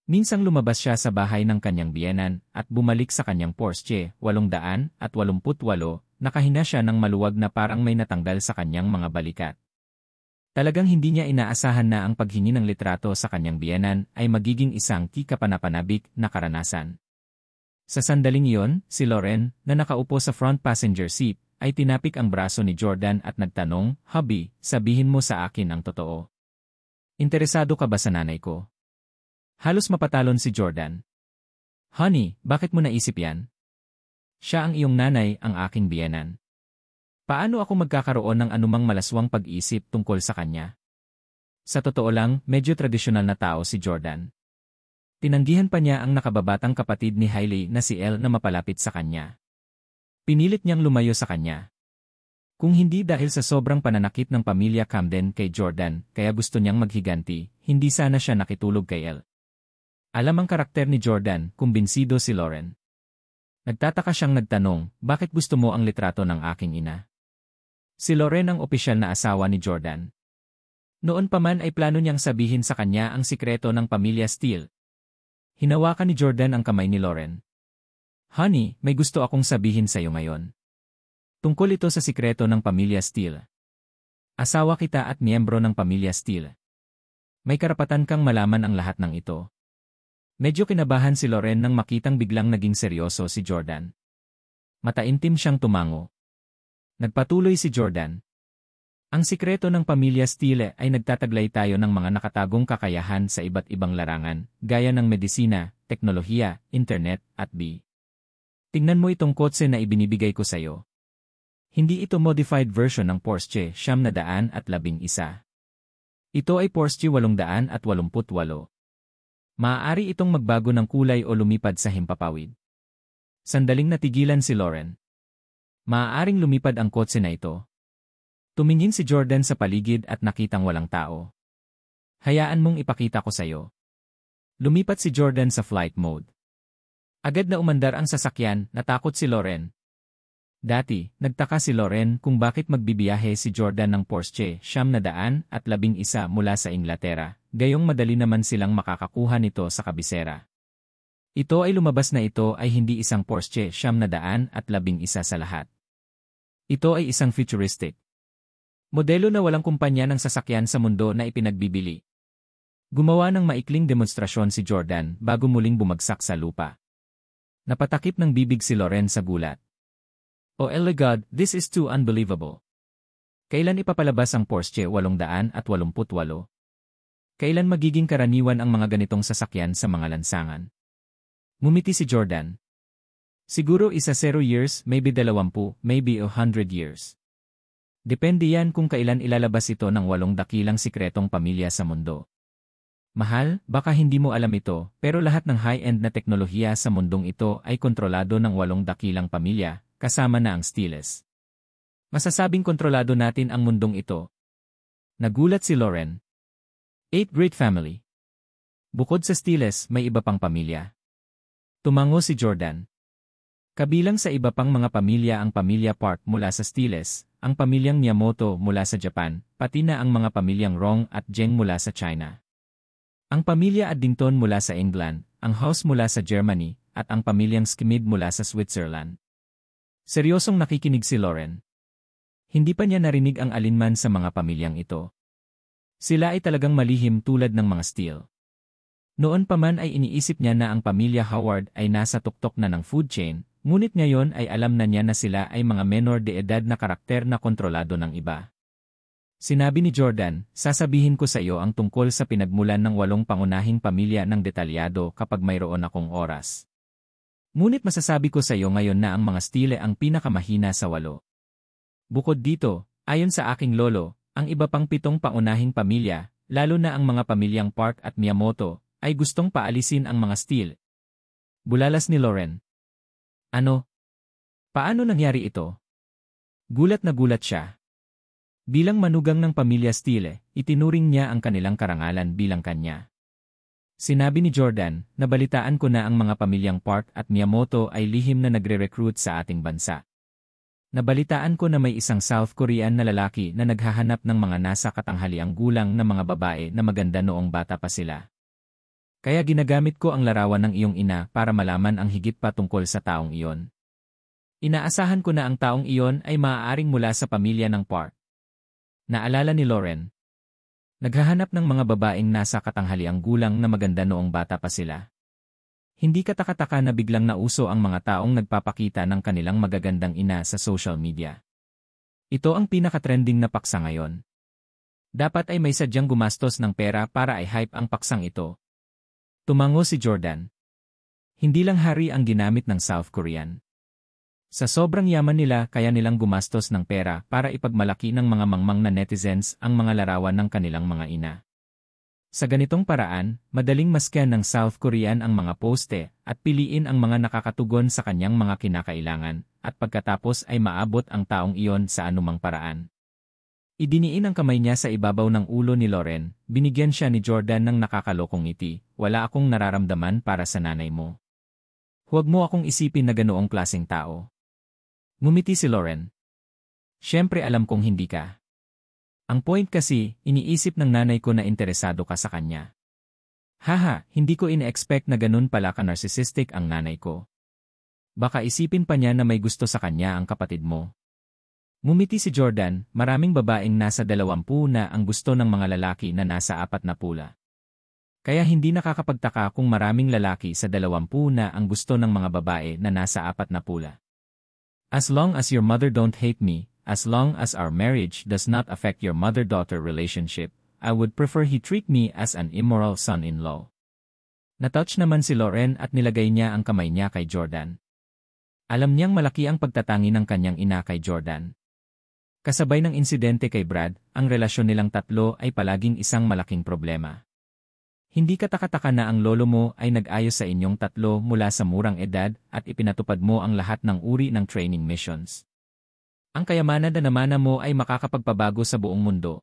Minsang lumabas siya sa bahay ng kanyang biyenan at bumalik sa kanyang Porsche 888, nakahina siya ng maluwag na parang may natanggal sa kanyang mga balikat. Talagang hindi niya inaasahan na ang paghingi ng litrato sa kanyang biyenan ay magiging isang kapanapanabik na karanasan. Sa sandaling iyon, si Loren, na nakaupo sa front passenger seat, ay tinapik ang braso ni Jordan at nagtanong, "Hubby, sabihin mo sa akin ang totoo. Interesado ka ba sa nanay ko?" Halos mapatalon si Jordan. "Honey, bakit mo naisip yan? Siya ang iyong nanay, ang aking biyenan. Paano ako magkakaroon ng anumang malaswang pag-isip tungkol sa kanya?" Sa totoo lang, medyo tradisyonal na tao si Jordan. Tinanggihan pa niya ang nakababatang kapatid ni Hailey na si Elle na mapalapit sa kanya. Pinilit niyang lumayo sa kanya. Kung hindi dahil sa sobrang pananakit ng pamilya Camden kay Jordan, kaya gusto niyang maghiganti, hindi sana siya nakitulog kay Elle. Alam ang karakter ni Jordan, kumbinsido si Loren. Nagtataka siyang nagtanong, bakit gusto mo ang litrato ng aking ina? Si Loren ang opisyal na asawa ni Jordan. Noon pa man ay plano niyang sabihin sa kanya ang sikreto ng pamilya Steele. Hinawakan ni Jordan ang kamay ni Loren. "Honey, may gusto akong sabihin sa iyo ngayon. Tungkol ito sa sikreto ng pamilya Steele. Asawa kita at miyembro ng pamilya Steele. May karapatan kang malaman ang lahat ng ito." Medyo kinabahan si Loren nang makitang biglang naging seryoso si Jordan. Mataimtim siyang tumango. Nagpatuloy si Jordan. "Ang sikreto ng pamilya Steele ay nagtataglay tayo ng mga nakatagong kakayahan sa iba't ibang larangan, gaya ng medisina, teknolohiya, internet, at B. Tingnan mo itong kotse na ibinibigay ko sa iyo. Hindi ito modified version ng Porsche 911. Ito ay Porsche 888. Maaari itong magbago ng kulay o lumipad sa himpapawid." Sandaling natigilan si Loren. Maaaring lumipad ang kotse na ito. Tumingin si Jordan sa paligid at nakitang walang tao. "Hayaan mong ipakita ko sa iyo." Lumipat si Jordan sa flight mode. Agad na umandar ang sasakyan, natakot si Loren. Dati, nagtaka si Loren kung bakit magbibiyahe si Jordan ng Porsche 911 mula sa Inglaterra, gayong madali naman silang makakakuha nito sa kabisera. Ito ay lumabas na ito ay hindi isang Porsche 911 sa lahat. Ito ay isang futuristic modelo na walang kumpanya ng sasakyan sa mundo na ipinagbibili. Gumawa ng maikling demonstrasyon si Jordan bago muling bumagsak sa lupa. Napatakip ng bibig si Loren sa gulat. "Oh God, this is too unbelievable. Kailan ipapalabas ang Porsche 888? Kailan magiging karaniwan ang mga ganitong sasakyan sa mga lansangan?" Ngumiti si Jordan. "Siguro 0 years, maybe 20, maybe 100 years. Depende yan kung kailan ilalabas ito ng 8 dakilang sikretong pamilya sa mundo. Mahal, baka hindi mo alam ito, pero lahat ng high-end na teknolohiya sa mundong ito ay kontrolado ng 8 dakilang pamilya, kasama na ang Stiles. Masasabing kontrolado natin ang mundong ito. Nagulat si Lauren. 8 Great Family. Bukod sa Stiles, may iba pang pamilya. Tumango si Jordan. Kabilang sa iba pang mga pamilya ang pamilya Park mula sa Stiles, ang pamilyang Miyamoto mula sa Japan, pati na ang mga pamilyang Rong at Zheng mula sa China. Ang pamilya Addington mula sa England, ang House mula sa Germany, at ang pamilyang Schmid mula sa Switzerland. Seryosong nakikinig si Lauren. Hindi pa niya narinig ang alinman sa mga pamilyang ito. Sila ay talagang malihim tulad ng mga Steele. Noon pa man ay iniisip niya na ang pamilya Howard ay nasa tuktok na ng food chain, ngunit ngayon ay alam na niya na sila ay mga menor de edad na karakter na kontrolado ng iba. Sinabi ni Jordan, sasabihin ko sa iyo ang tungkol sa pinagmulan ng 8 pangunahing pamilya ng detalyado kapag mayroon akong oras. Ngunit masasabi ko sa iyo ngayon na ang mga Steele ang pinakamahina sa 8. Bukod dito, ayon sa aking lolo, ang iba pang 7 pangunahing pamilya, lalo na ang mga pamilyang Park at Miyamoto, ay gustong paalisin ang mga Steele. Bulalas ni Lauren. Ano? Paano nangyari ito? Gulat na gulat siya. Bilang manugang ng pamilya Steele, itinuring niya ang kanilang karangalan bilang kanya. Sinabi ni Jordan, nabalitaan ko na ang mga pamilyang Park at Miyamoto ay lihim na nagre-recruit sa ating bansa. Nabalitaan ko na may isang South Korean na lalaki na naghahanap ng mga nasa katanghaliang gulang na mga babae na maganda noong bata pa sila. Kaya ginagamit ko ang larawan ng iyong ina para malaman ang higit pa tungkol sa taong iyon. Inaasahan ko na ang taong iyon ay maaaring mula sa pamilya ng Park. Naalala ni Lauren. Naghahanap ng mga babaeng nasa katanghaliang gulang na maganda noong bata pa sila. Hindi katakataka na biglang nauso ang mga taong nagpapakita ng kanilang magagandang ina sa social media. Ito ang pinaka-trending na paksa ngayon. Dapat ay may sadyang gumastos ng pera para i-hype ang paksang ito. Tumango si Jordan. Hindi lang hari ang ginamit ng South Korean. Sa sobrang yaman nila kaya nilang gumastos ng pera para ipagmalaki ng mga mangmang na netizens ang mga larawan ng kanilang mga ina. Sa ganitong paraan, madaling masken ng South Korean ang mga poste at piliin ang mga nakakatugon sa kanyang mga kinakailangan at pagkatapos ay maabot ang taong iyon sa anumang paraan. Idiniin ang kamay niya sa ibabaw ng ulo ni Lauren, binigyan siya ni Jordan ng nakakalokong ngiti, wala akong nararamdaman para sa nanay mo. Huwag mo akong isipin na ganoong klaseng tao. Ngumiti si Lauren. Siyempre alam kong hindi ka. Ang point kasi, iniisip ng nanay ko na interesado ka sa kanya. Haha, hindi ko ine-expect na ganun pala ka-narcissistic ang nanay ko. Baka isipin pa niya na may gusto sa kanya ang kapatid mo. Ngumiti si Jordan, maraming babaeng nasa 20 na ang gusto ng mga lalaki na nasa 40. Kaya hindi nakakapagtaka kung maraming lalaki sa 20 na ang gusto ng mga babae na nasa 40. As long as your mother don't hate me, as long as our marriage does not affect your mother-daughter relationship, I would prefer he treat me as an immoral son-in-law. Natouch naman si Lauren at nilagay niya ang kamay niya kay Jordan. Alam niyang malaki ang pagtatangi ng kanyang ina kay Jordan. Kasabay ng insidente kay Brad, ang relasyon nilang tatlo ay palaging isang malaking problema. Hindi katakataka na ang lolo mo ay nag-ayos sa inyong tatlo mula sa murang edad at ipinatupad mo ang lahat ng uri ng training missions. Ang kayamanan na namana mo ay makakapagpabago sa buong mundo.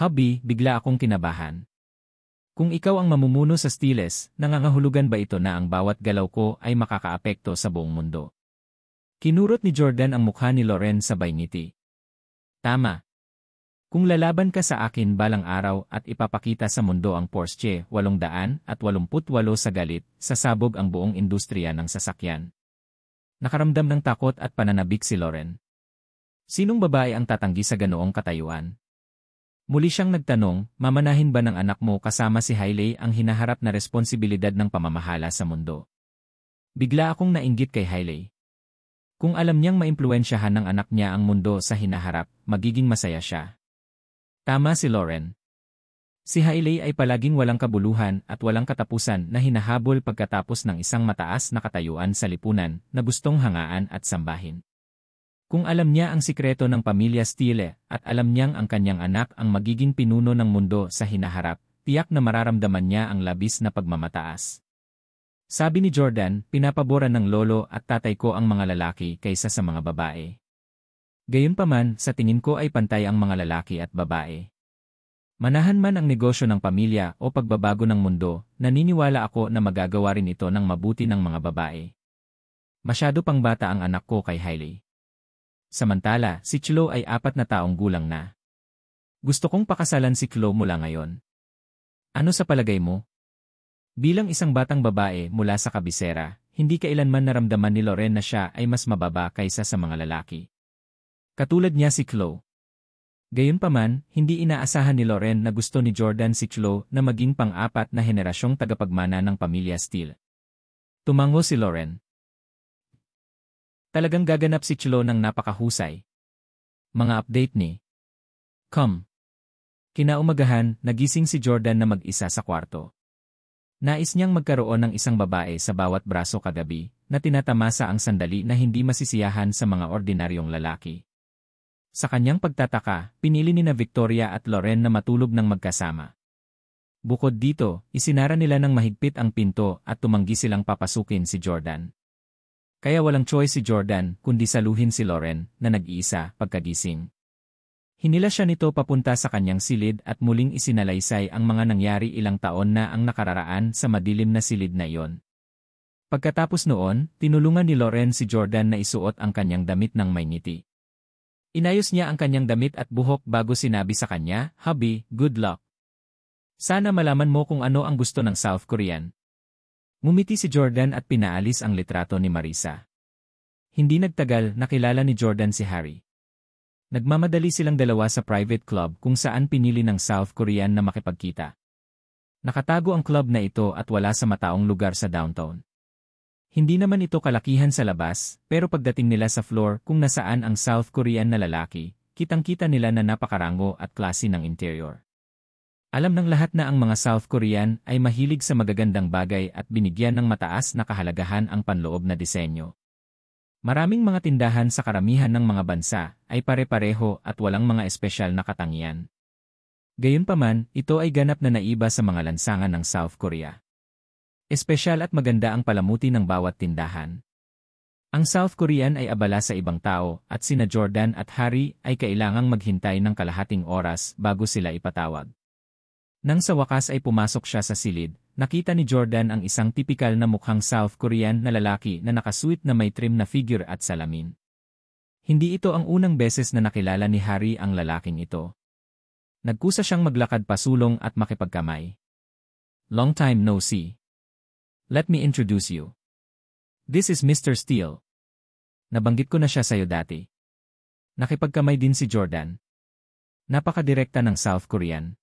Hubby, bigla akong kinabahan. Kung ikaw ang mamumuno sa Steeles, nangangahulugan ba ito na ang bawat galaw ko ay makakaapekto sa buong mundo? Kinurot ni Jordan ang mukha ni Lauren sabay ngiti. Tama. Kung lalaban ka sa akin balang araw at ipapakita sa mundo ang Porsche 888 sa galit, sasabog ang buong industriya ng sasakyan. Nakaramdam ng takot at pananabik si Lauren. Sinong babae ang tatanggi sa ganoong katayuan? Muli siyang nagtanong, mamanahin ba ng anak mo kasama si Hailey ang hinaharap na responsibilidad ng pamamahala sa mundo? Bigla akong nainggit kay Hailey. Kung alam niyang maimpluwensyahan ng anak niya ang mundo sa hinaharap, magiging masaya siya. Tama si Lauren. Si Hailey ay palaging walang kabuluhan at walang katapusan na hinahabol pagkatapos ng isang mataas na katayuan sa lipunan na gustong hangaan at sambahin. Kung alam niya ang sikreto ng pamilya Steele at alam niyang ang kanyang anak ang magiging pinuno ng mundo sa hinaharap, tiyak na mararamdaman niya ang labis na pagmamataas. Sabi ni Jordan, pinapaboran ng lolo at tatay ko ang mga lalaki kaysa sa mga babae. Gayunpaman, sa tingin ko ay pantay ang mga lalaki at babae. Manahan man ang negosyo ng pamilya o pagbabago ng mundo, naniniwala ako na magagawa rin ito ng mabuti ng mga babae. Masyado pang bata ang anak ko kay Hailey. Samantala, si Chloe ay 4 na taong gulang na. Gusto kong pakasalan si Chloe mula ngayon. Ano sa palagay mo? Bilang isang batang babae mula sa kabisera, hindi kailanman naramdaman ni Loren na siya ay mas mababa kaysa sa mga lalaki. Katulad niya si Chloe. Gayunpaman, hindi inaasahan ni Loren na gusto ni Jordan si Chloe na maging pang-4 na henerasyong tagapagmana ng pamilya Steele. Tumango si Loren. Talagang gaganap si Chloe ng napakahusay. Mga update ni Com. Kinaumagahan, nagising si Jordan na mag-isa sa kwarto. Nais niyang magkaroon ng isang babae sa bawat braso kagabi, na tinatamasa ang sandali na hindi masisiyahan sa mga ordinaryong lalaki. Sa kanyang pagtataka, pinili ni na Victoria at Loren na matulog ng magkasama. Bukod dito, isinara nila ng mahigpit ang pinto at tumanggi silang papasukin si Jordan. Kaya walang choice si Jordan kundi saluhin si Loren na nag-iisa pagkagising. Hinila siya nito papunta sa kanyang silid at muling isinalaysay ang mga nangyari ilang taon na ang nakararaan sa madilim na silid na iyon. Pagkatapos noon, tinulungan ni Loren si Jordan na isuot ang kanyang damit ng may ngiti. Inayos niya ang kanyang damit at buhok bago sinabi sa kanya, "Hubby, good luck. Sana malaman mo kung ano ang gusto ng South Korean." Ngumiti si Jordan at pinaalis ang litrato ni Marisa. Hindi nagtagal, nakilala ni Jordan si Harry. Nagmamadali silang dalawa sa private club kung saan pinili ng South Korean na makipagkita. Nakatago ang club na ito at wala sa mataong lugar sa downtown. Hindi naman ito kalakihan sa labas, pero pagdating nila sa floor kung nasaan ang South Korean na lalaki, kitang-kita nila na napakarango at klase ng interior. Alam ng lahat na ang mga South Korean ay mahilig sa magagandang bagay at binigyan ng mataas na kahalagahan ang panloob na disenyo. Maraming mga tindahan sa karamihan ng mga bansa ay pare-pareho at walang mga espesyal na katangian. Gayunpaman, ito ay ganap na naiba sa mga lansangan ng South Korea. Espesyal at maganda ang palamuti ng bawat tindahan. Ang South Korean ay abala sa ibang tao at sina Jordan at Harry ay kailangang maghintay ng kalahating oras bago sila ipatawag. Nang sa wakas ay pumasok siya sa silid, nakita ni Jordan ang isang tipikal na mukhang South Korean na lalaki na nakasuit na may trim na figure at salamin. Hindi ito ang unang beses na nakilala ni Harry ang lalaking ito. Nagkusa siyang maglakad pasulong at makipagkamay. Long time no see. Let me introduce you. This is Mr. Steele. Nabanggit ko na siya sa'yo dati. Nakipagkamay din si Jordan. Napakadirekta ng South Korean.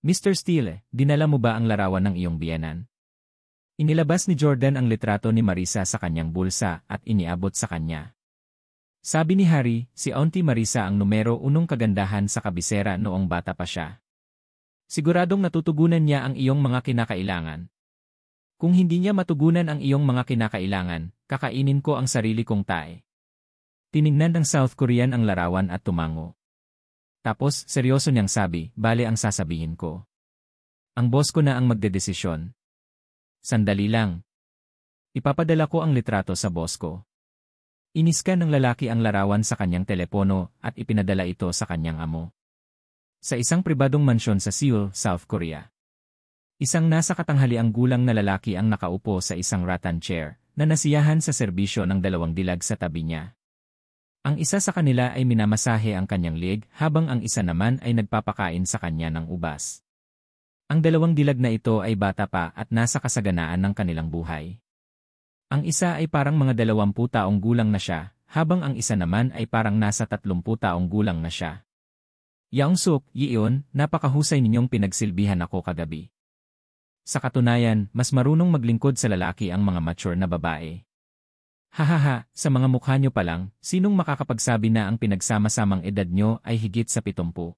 Mr. Steele, dinala mo ba ang larawan ng iyong biyenan? Inilabas ni Jordan ang litrato ni Marisa sa kanyang bulsa at iniabot sa kanya. Sabi ni Harry, si Auntie Marisa ang numero 1 kagandahan sa kabisera noong bata pa siya. Siguradong natutugunan niya ang iyong mga kinakailangan. Kung hindi niya matugunan ang iyong mga kinakailangan, kakainin ko ang sarili kong tae. Tinignan ng South Korean ang larawan at tumango. Tapos, seryoso niyang sabi, bale ang sasabihin ko. Ang boss ko na ang magdedesisyon. Sandali lang. Ipapadala ko ang litrato sa boss ko. Iniskan ng lalaki ang larawan sa kanyang telepono at ipinadala ito sa kanyang amo. Sa isang pribadong mansyon sa Seoul, South Korea. Isang nasa katanghaliang gulang na lalaki ang nakaupo sa isang rattan chair na nasiyahan sa serbisyo ng 2 dilag sa tabi niya. Ang isa sa kanila ay minamasahe ang kanyang leg habang ang isa naman ay nagpapakain sa kanya ng ubas. Ang 2 dilag na ito ay bata pa at nasa kasaganaan ng kanilang buhay. Ang isa ay parang mga 20 taong gulang na siya, habang ang isa naman ay parang nasa 30 taong gulang na siya. Young-suk, Yeon, napakahusay ninyong pinagsilbihan ako kagabi. Sa katunayan, mas marunong maglingkod sa lalaki ang mga mature na babae. Hahaha, sa mga mukha nyo pa lang, sinong makakapagsabi na ang pinagsama-samang edad nyo ay higit sa 70?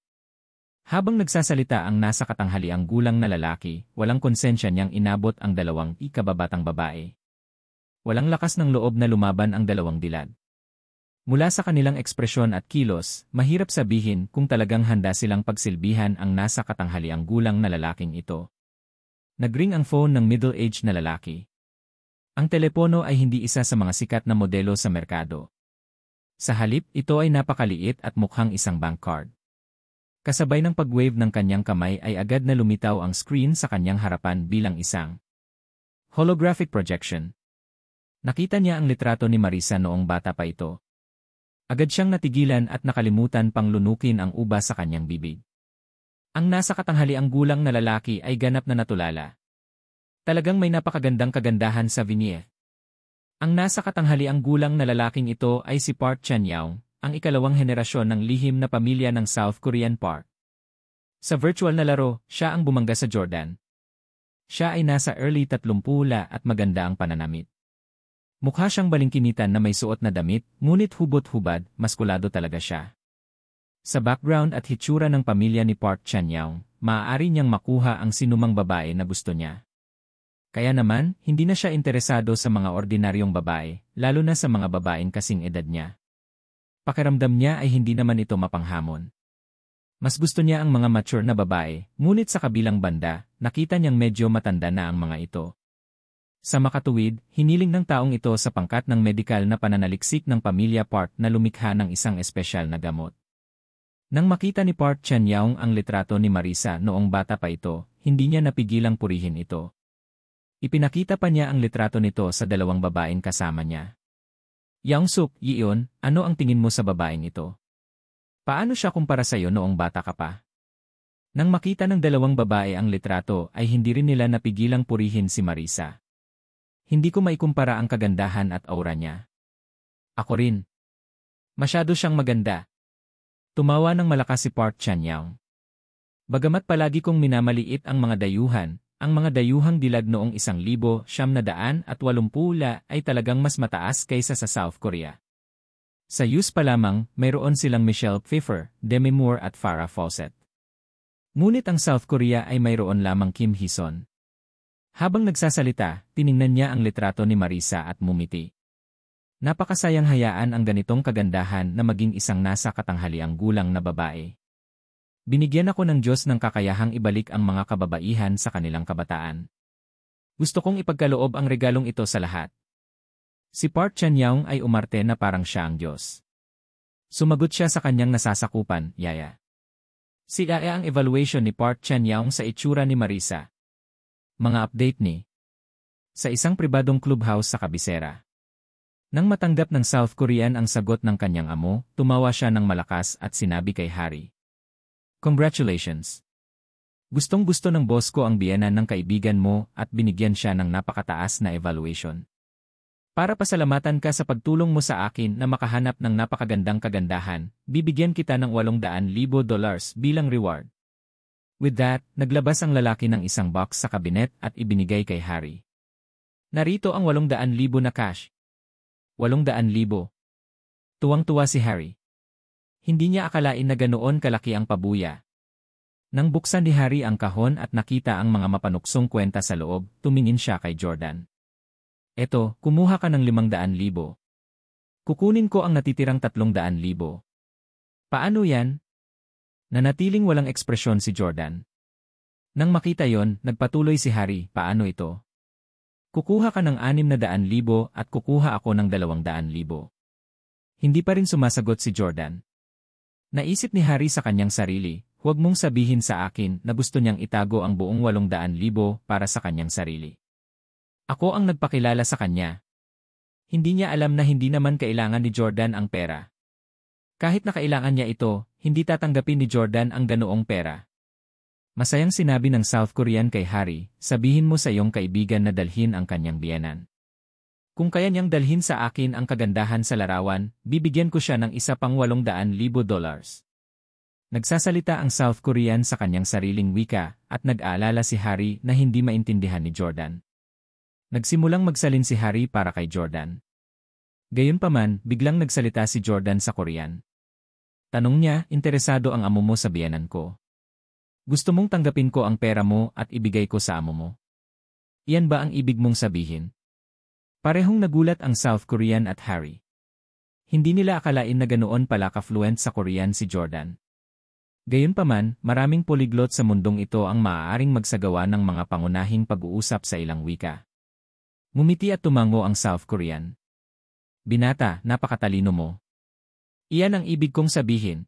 Habang nagsasalita ang nasa katanghaliang gulang na lalaki, walang konsensya niyang inabot ang 2 ikababatang babae. Walang lakas ng loob na lumaban ang 2 dilag. Mula sa kanilang ekspresyon at kilos, mahirap sabihin kung talagang handa silang pagsilbihan ang nasa katanghaliang gulang na lalaking ito. Nagring ang phone ng middle-aged na lalaki. Ang telepono ay hindi isa sa mga sikat na modelo sa merkado. Sa halip, ito ay napakaliit at mukhang isang bank card. Kasabay ng pag-wave ng kanyang kamay ay agad na lumitaw ang screen sa kanyang harapan bilang isang holographic projection. Nakita niya ang litrato ni Marisa noong bata pa ito. Agad siyang natigilan at nakalimutan pang lunukin ang uba sa kanyang bibig. Ang nasa katanghaliang gulang na lalaki ay ganap na natulala. Talagang may napakagandang kagandahan sa vignette. Ang nasa katanghaliang gulang na lalaking ito ay si Park Chan-young, ang ikalawang henerasyon ng lihim na pamilya ng South Korean Park. Sa virtual na laro, siya ang bumangga sa Jordan. Siya ay nasa early 30 at maganda ang pananamit. Mukha siyang balingkinitan na may suot na damit, ngunit hubot-hubad, maskulado talaga siya. Sa background at hitsura ng pamilya ni Park Chan-young, maaari niyang makuha ang sinumang babae na gusto niya. Kaya naman, hindi na siya interesado sa mga ordinaryong babae, lalo na sa mga babaeng kasing edad niya. Pakiramdam niya ay hindi naman ito mapanghamon. Mas gusto niya ang mga mature na babae, ngunit sa kabilang banda, nakita niyang medyo matanda na ang mga ito. Sa makatuwid, hiniling ng taong ito sa pangkat ng medikal na pananaliksik ng pamilya Park na lumikha ng isang espesyal na gamot. Nang makita ni Park Chan-young ang litrato ni Marisa noong bata pa ito, hindi niya napigilang purihin ito. Ipinakita pa niya ang litrato nito sa dalawang babaeng kasama niya. Young-suk, Yeon, ano ang tingin mo sa babaeng ito? Paano siya kumpara sa'yo noong bata ka pa? Nang makita ng dalawang babae ang litrato ay hindi rin nila napigilang purihin si Marisa. Hindi ko maikumpara ang kagandahan at aura niya. Ako rin. Masyado siyang maganda. Tumawa ng malakas si Park Chan-young. Bagamat palagi kong minamaliit ang mga dayuhan, ang mga dayuhang dilag noong 1980 ay talagang mas mataas kaysa sa South Korea. Sa US pa lamang, mayroon silang Michelle Pfeiffer, Demi Moore at Farrah Fawcett. Ngunit ang South Korea ay mayroon lamang Kim Hee-sun. Habang nagsasalita, tiningnan niya ang litrato ni Marisa at mumiti. Napakasayang hayaan ang ganitong kagandahan na maging isang nasa katanghaliang gulang na babae. Binigyan ako ng Diyos ng kakayahang ibalik ang mga kababaihan sa kanilang kabataan. Gusto kong ipagkaloob ang regalong ito sa lahat. Si Park Chan-young ay umarte na parang siya ang Diyos. Sumagot siya sa kanyang nasasakupan, Yaya. Si Yaya ang evaluation ni Park Chan-young sa itsura ni Marisa. Mga update ni sa isang pribadong clubhouse sa kabisera. Nang matanggap ng South Korean ang sagot ng kanyang amo, tumawa siya ng malakas at sinabi kay Harry. Congratulations! Gustong-gusto ng boss ko ang biyenan ng kaibigan mo at binigyan siya ng napakataas na evaluation. Para pasalamatan ka sa pagtulong mo sa akin na makahanap ng napakagandang kagandahan, bibigyan kita ng $800,000 bilang reward. With that, naglabas ang lalaki ng isang box sa kabinet at ibinigay kay Harry. Narito ang $800,000 na cash. $800,000. Tuwang-tuwa si Harry. Hindi niya akalain na ganoon kalaki ang pabuya. Nang buksan ni Harry ang kahon at nakita ang mga mapanuksong kwenta sa loob, tumingin siya kay Jordan. Eto, kumuha ka ng $500,000. Kukunin ko ang natitirang $300,000. Paano yan? Nanatiling walang ekspresyon si Jordan. Nang makita yon, nagpatuloy si Harry, paano ito? Kukuha ka ng $600,000 at kukuha ako ng $200,000. Hindi pa rin sumasagot si Jordan. Naisip ni Harry sa kanyang sarili, huwag mong sabihin sa akin na gusto niyang itago ang buong $800,000 para sa kanyang sarili. Ako ang nagpakilala sa kanya. Hindi niya alam na hindi naman kailangan ni Jordan ang pera. Kahit na kailangan niya ito, hindi tatanggapin ni Jordan ang ganoong pera. Masayang sinabi ng South Korean kay Harry, sabihin mo sa iyong kaibigan na dalhin ang kanyang biyenan. Kung kaya niyang dalhin sa akin ang kagandahan sa larawan, bibigyan ko siya ng isa pang $800,000. Nagsasalita ang South Korean sa kanyang sariling wika at nag-aalala si Harry na hindi maintindihan ni Jordan. Nagsimulang magsalin si Harry para kay Jordan. Gayunpaman, biglang nagsalita si Jordan sa Korean. Tanong niya, interesado ang amo mo sa biyenan ko. Gusto mong tanggapin ko ang pera mo at ibigay ko sa amo mo? Iyan ba ang ibig mong sabihin? Parehong nagulat ang South Korean at Harry. Hindi nila akalain na ganoon pala ka-fluent sa Korean si Jordan. Gayunpaman, maraming polyglot sa mundong ito ang maaaring magsagawa ng mga pangunahing pag-uusap sa ilang wika. Ngumiti at tumango ang South Korean. Binata, napakatalino mo. Iyan ang ibig kong sabihin.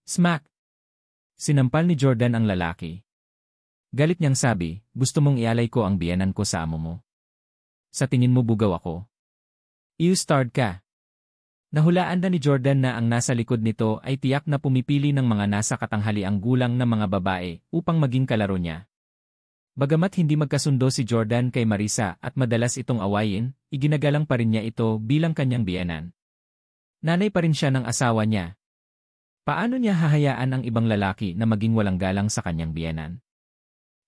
Smack! Sinampal ni Jordan ang lalaki. Galit niyang sabi, gusto mong ialay ko ang biyenan ko sa amo mo. Sa tingin mo bugaw ako? You-starred ka. Nahulaan na ni Jordan na ang nasa likod nito ay tiyak na pumipili ng mga nasa katanghaliang gulang na mga babae upang maging kalaro niya. Bagamat hindi magkasundo si Jordan kay Marisa at madalas itong awayin, iginagalang pa rin niya ito bilang kanyang biyenan. Nanay pa rin siya ng asawa niya. Paano niya hahayaan ang ibang lalaki na maging walang galang sa kanyang biyenan?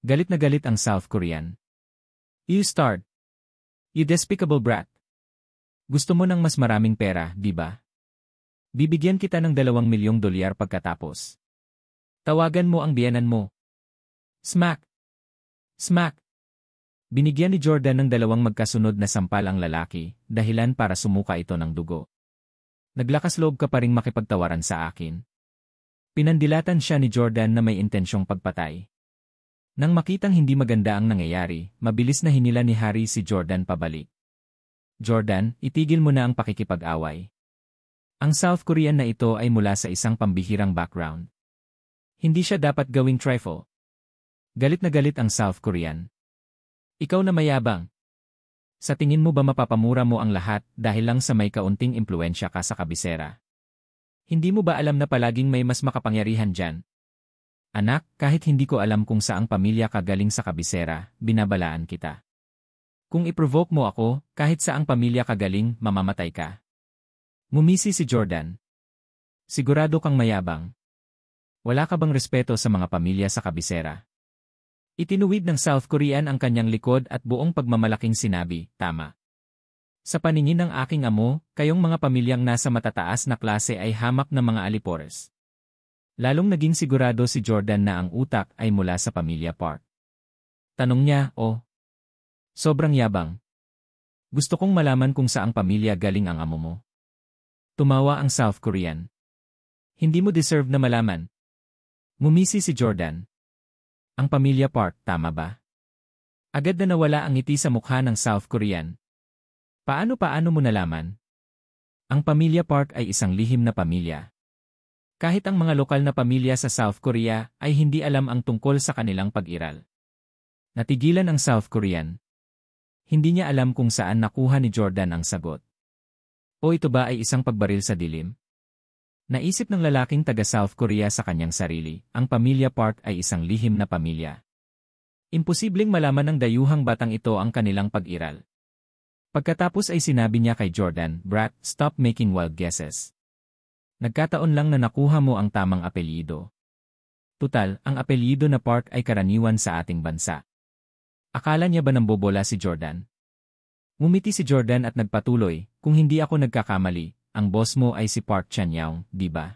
Galit na galit ang South Korean. You-starred. You despicable brat. Gusto mo ng mas maraming pera, di ba? Bibigyan kita ng $2 milyong pagkatapos. Tawagan mo ang biyenan mo. Smack! Smack! Binigyan ni Jordan ng 2 magkasunod na sampal ang lalaki, dahilan para sumuka ito ng dugo. Naglakas loob ka pa ring makipagtawaran sa akin. Pinandilatan siya ni Jordan na may intensyong pagpatay. Nang makitang hindi maganda ang nangyayari, mabilis na hinila ni Harry si Jordan pabalik. Jordan, itigil mo na ang pakikipag-away. Ang South Korean na ito ay mula sa isang pambihirang background. Hindi siya dapat gawing trifle. Galit na galit ang South Korean. Ikaw na mayabang. Sa tingin mo ba mapapamura mo ang lahat dahil lang sa may kaunting impluensya ka sa kabisera? Hindi mo ba alam na palaging may mas makapangyarihan dyan? Anak, kahit hindi ko alam kung saang pamilya ka galing sa kabisera, binabalaan kita. Kung i-provoke mo ako, kahit saang pamilya ka galing, mamamatay ka. Ngumisi si Jordan. Sigurado kang mayabang. Wala ka bang respeto sa mga pamilya sa kabisera? Itinuwid ng South Korean ang kanyang likod at buong pagmamalaking sinabi, tama. Sa paningin ng aking amo, kayong mga pamilyang nasa matataas na klase ay hamak na mga alipores. Lalong naging sigurado si Jordan na ang utak ay mula sa pamilya Park. Tanong niya, sobrang yabang. Gusto kong malaman kung saang pamilya galing ang amo mo. Tumawa ang South Korean. Hindi mo deserve na malaman. Ngumisi si Jordan. Ang pamilya Park, tama ba? Agad na nawala ang ngiti sa mukha ng South Korean. Paano mo nalaman? Ang pamilya Park ay isang lihim na pamilya. Kahit ang mga lokal na pamilya sa South Korea ay hindi alam ang tungkol sa kanilang pag-iral. Natigilan ang South Korean. Hindi niya alam kung saan nakuha ni Jordan ang sagot. O ito ba ay isang pagbaril sa dilim? Naisip ng lalaking taga South Korea sa kanyang sarili, ang pamilya Park ay isang lihim na pamilya. Imposibleng malaman ng dayuhang batang ito ang kanilang pag-iral. Pagkatapos ay sinabi niya kay Jordan, "Brat, stop making wild guesses. Nagkataon lang na nakuha mo ang tamang apelyido. Tutal, ang apelyido na Park ay karaniwan sa ating bansa." Akala niya ba nambobola si Jordan? Ngumiti si Jordan at nagpatuloy, "Kung hindi ako nagkakamali, ang boss mo ay si Park Chan-young, di ba?"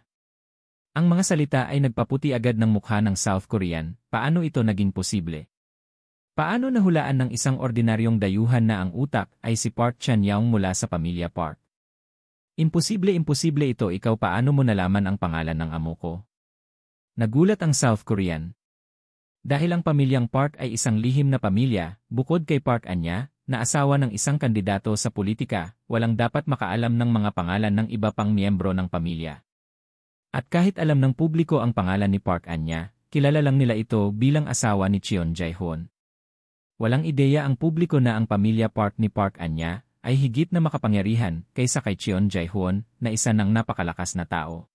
Ang mga salita ay nagpaputi agad ng mukha ng South Korean. Paano ito naging posible? Paano nahulaan ng isang ordinaryong dayuhan na ang utak ay si Park Chan-young mula sa pamilya Park? Imposible ito. Ikaw, paano mo nalaman ang pangalan ng amo ko? Nagulat ang South Korean. Dahil ang pamilyang Park ay isang lihim na pamilya, bukod kay Park Anya, na asawa ng isang kandidato sa politika, walang dapat makaalam ng mga pangalan ng iba pang miyembro ng pamilya. At kahit alam ng publiko ang pangalan ni Park Anya, kilala lang nila ito bilang asawa ni Cheon Jae-hoon. Walang ideya ang publiko na ang pamilya Park ni Park Anya ay higit na makapangyarihan kaysa kay Cheon Jae-hoon na isa ng napakalakas na tao.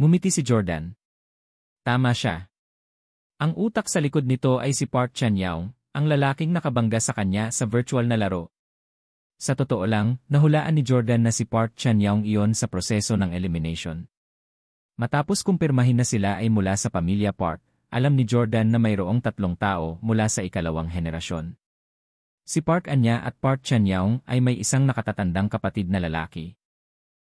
Ngumiti si Jordan. Tama siya. Ang utak sa likod nito ay si Park Chan-young, ang lalaking nakabangga sa kanya sa virtual na laro. Sa totoo lang, nahulaan ni Jordan na si Park Chan-young iyon sa proseso ng elimination. Matapos kumpirmahin na sila ay mula sa pamilya Park, alam ni Jordan na mayroong 3 tao mula sa ikalawang henerasyon. Si Park Anya at Park Chan-young ay may isang nakatatandang kapatid na lalaki.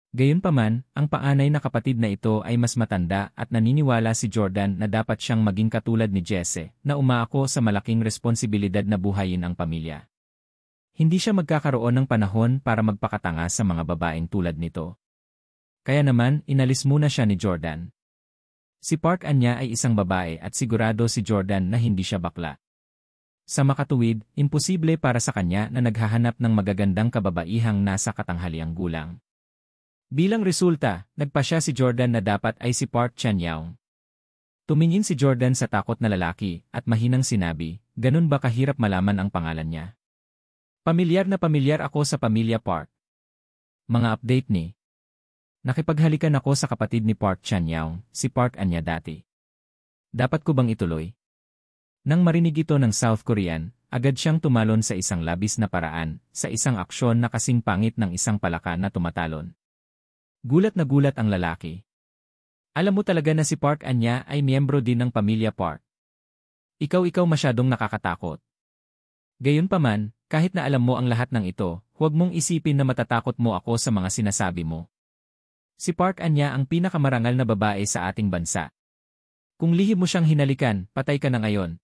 Gayunpaman, ang paanay na kapatid na ito ay mas matanda at naniniwala si Jordan na dapat siyang maging katulad ni Jesse na umaako sa malaking responsibilidad na buhayin ang pamilya. Hindi siya magkakaroon ng panahon para magpakatanga sa mga babaeng tulad nito. Kaya naman, inalis muna siya ni Jordan. Si Park Anya ay isang babae at sigurado si Jordan na hindi siya bakla. Sa makatuwid, imposible para sa kanya na naghahanap ng magagandang kababaihang nasa katanghaliang gulang. Bilang resulta, nagpasya si Jordan na dapat ay si Park Chan-young. Tumingin si Jordan sa takot na lalaki at mahinang sinabi, ganun ba kahirap malaman ang pangalan niya? Pamilyar na pamilyar ako sa pamilya Park. Mga update ni. Nakipaghalikan ako sa kapatid ni Park Chan-young, si Park Anya dati. Dapat ko bang ituloy? Nang marinig ito ng South Korean, agad siyang tumalon sa isang labis na paraan, sa isang aksyon na kasing pangit ng isang palaka na tumatalon. Gulat na gulat ang lalaki. Alam mo talaga na si Park Anya ay miyembro din ng pamilya Park. Ikaw masyadong nakakatakot. Gayunpaman, kahit na alam mo ang lahat ng ito, huwag mong isipin na matatakot mo ako sa mga sinasabi mo. Si Park Anya ang pinakamarangal na babae sa ating bansa. Kung lihim mo siyang hinalikan, patay ka na ngayon.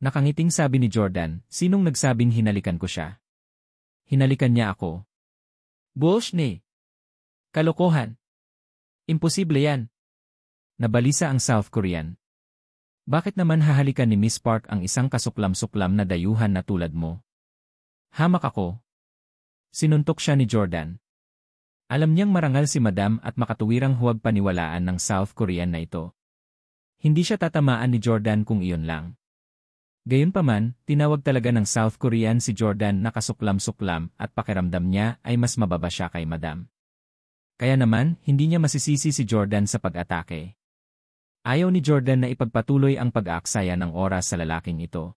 Nakangiting sabi ni Jordan, sinong nagsabing hinalikan ko siya? Hinalikan niya ako. Bullshit! Kalokohan! Imposible yan! Nabalisa ang South Korean. Bakit naman hahalikan ni Miss Park ang isang kasuklam-suklam na dayuhan na tulad mo? Hamak ako. Sinuntok siya ni Jordan. Alam niyang marangal si Madam at makatuwirang huwag paniwalaan ng South Korean na ito. Hindi siya tatamaan ni Jordan kung iyon lang. Gayunpaman, tinawag talaga ng South Korean si Jordan na kasuklam-suklam at pakiramdam niya ay mas mababa siya kay Madam. Kaya naman, hindi niya masisisi si Jordan sa pag-atake. Ayaw ni Jordan na ipagpatuloy ang pag-aaksaya ng oras sa lalaking ito.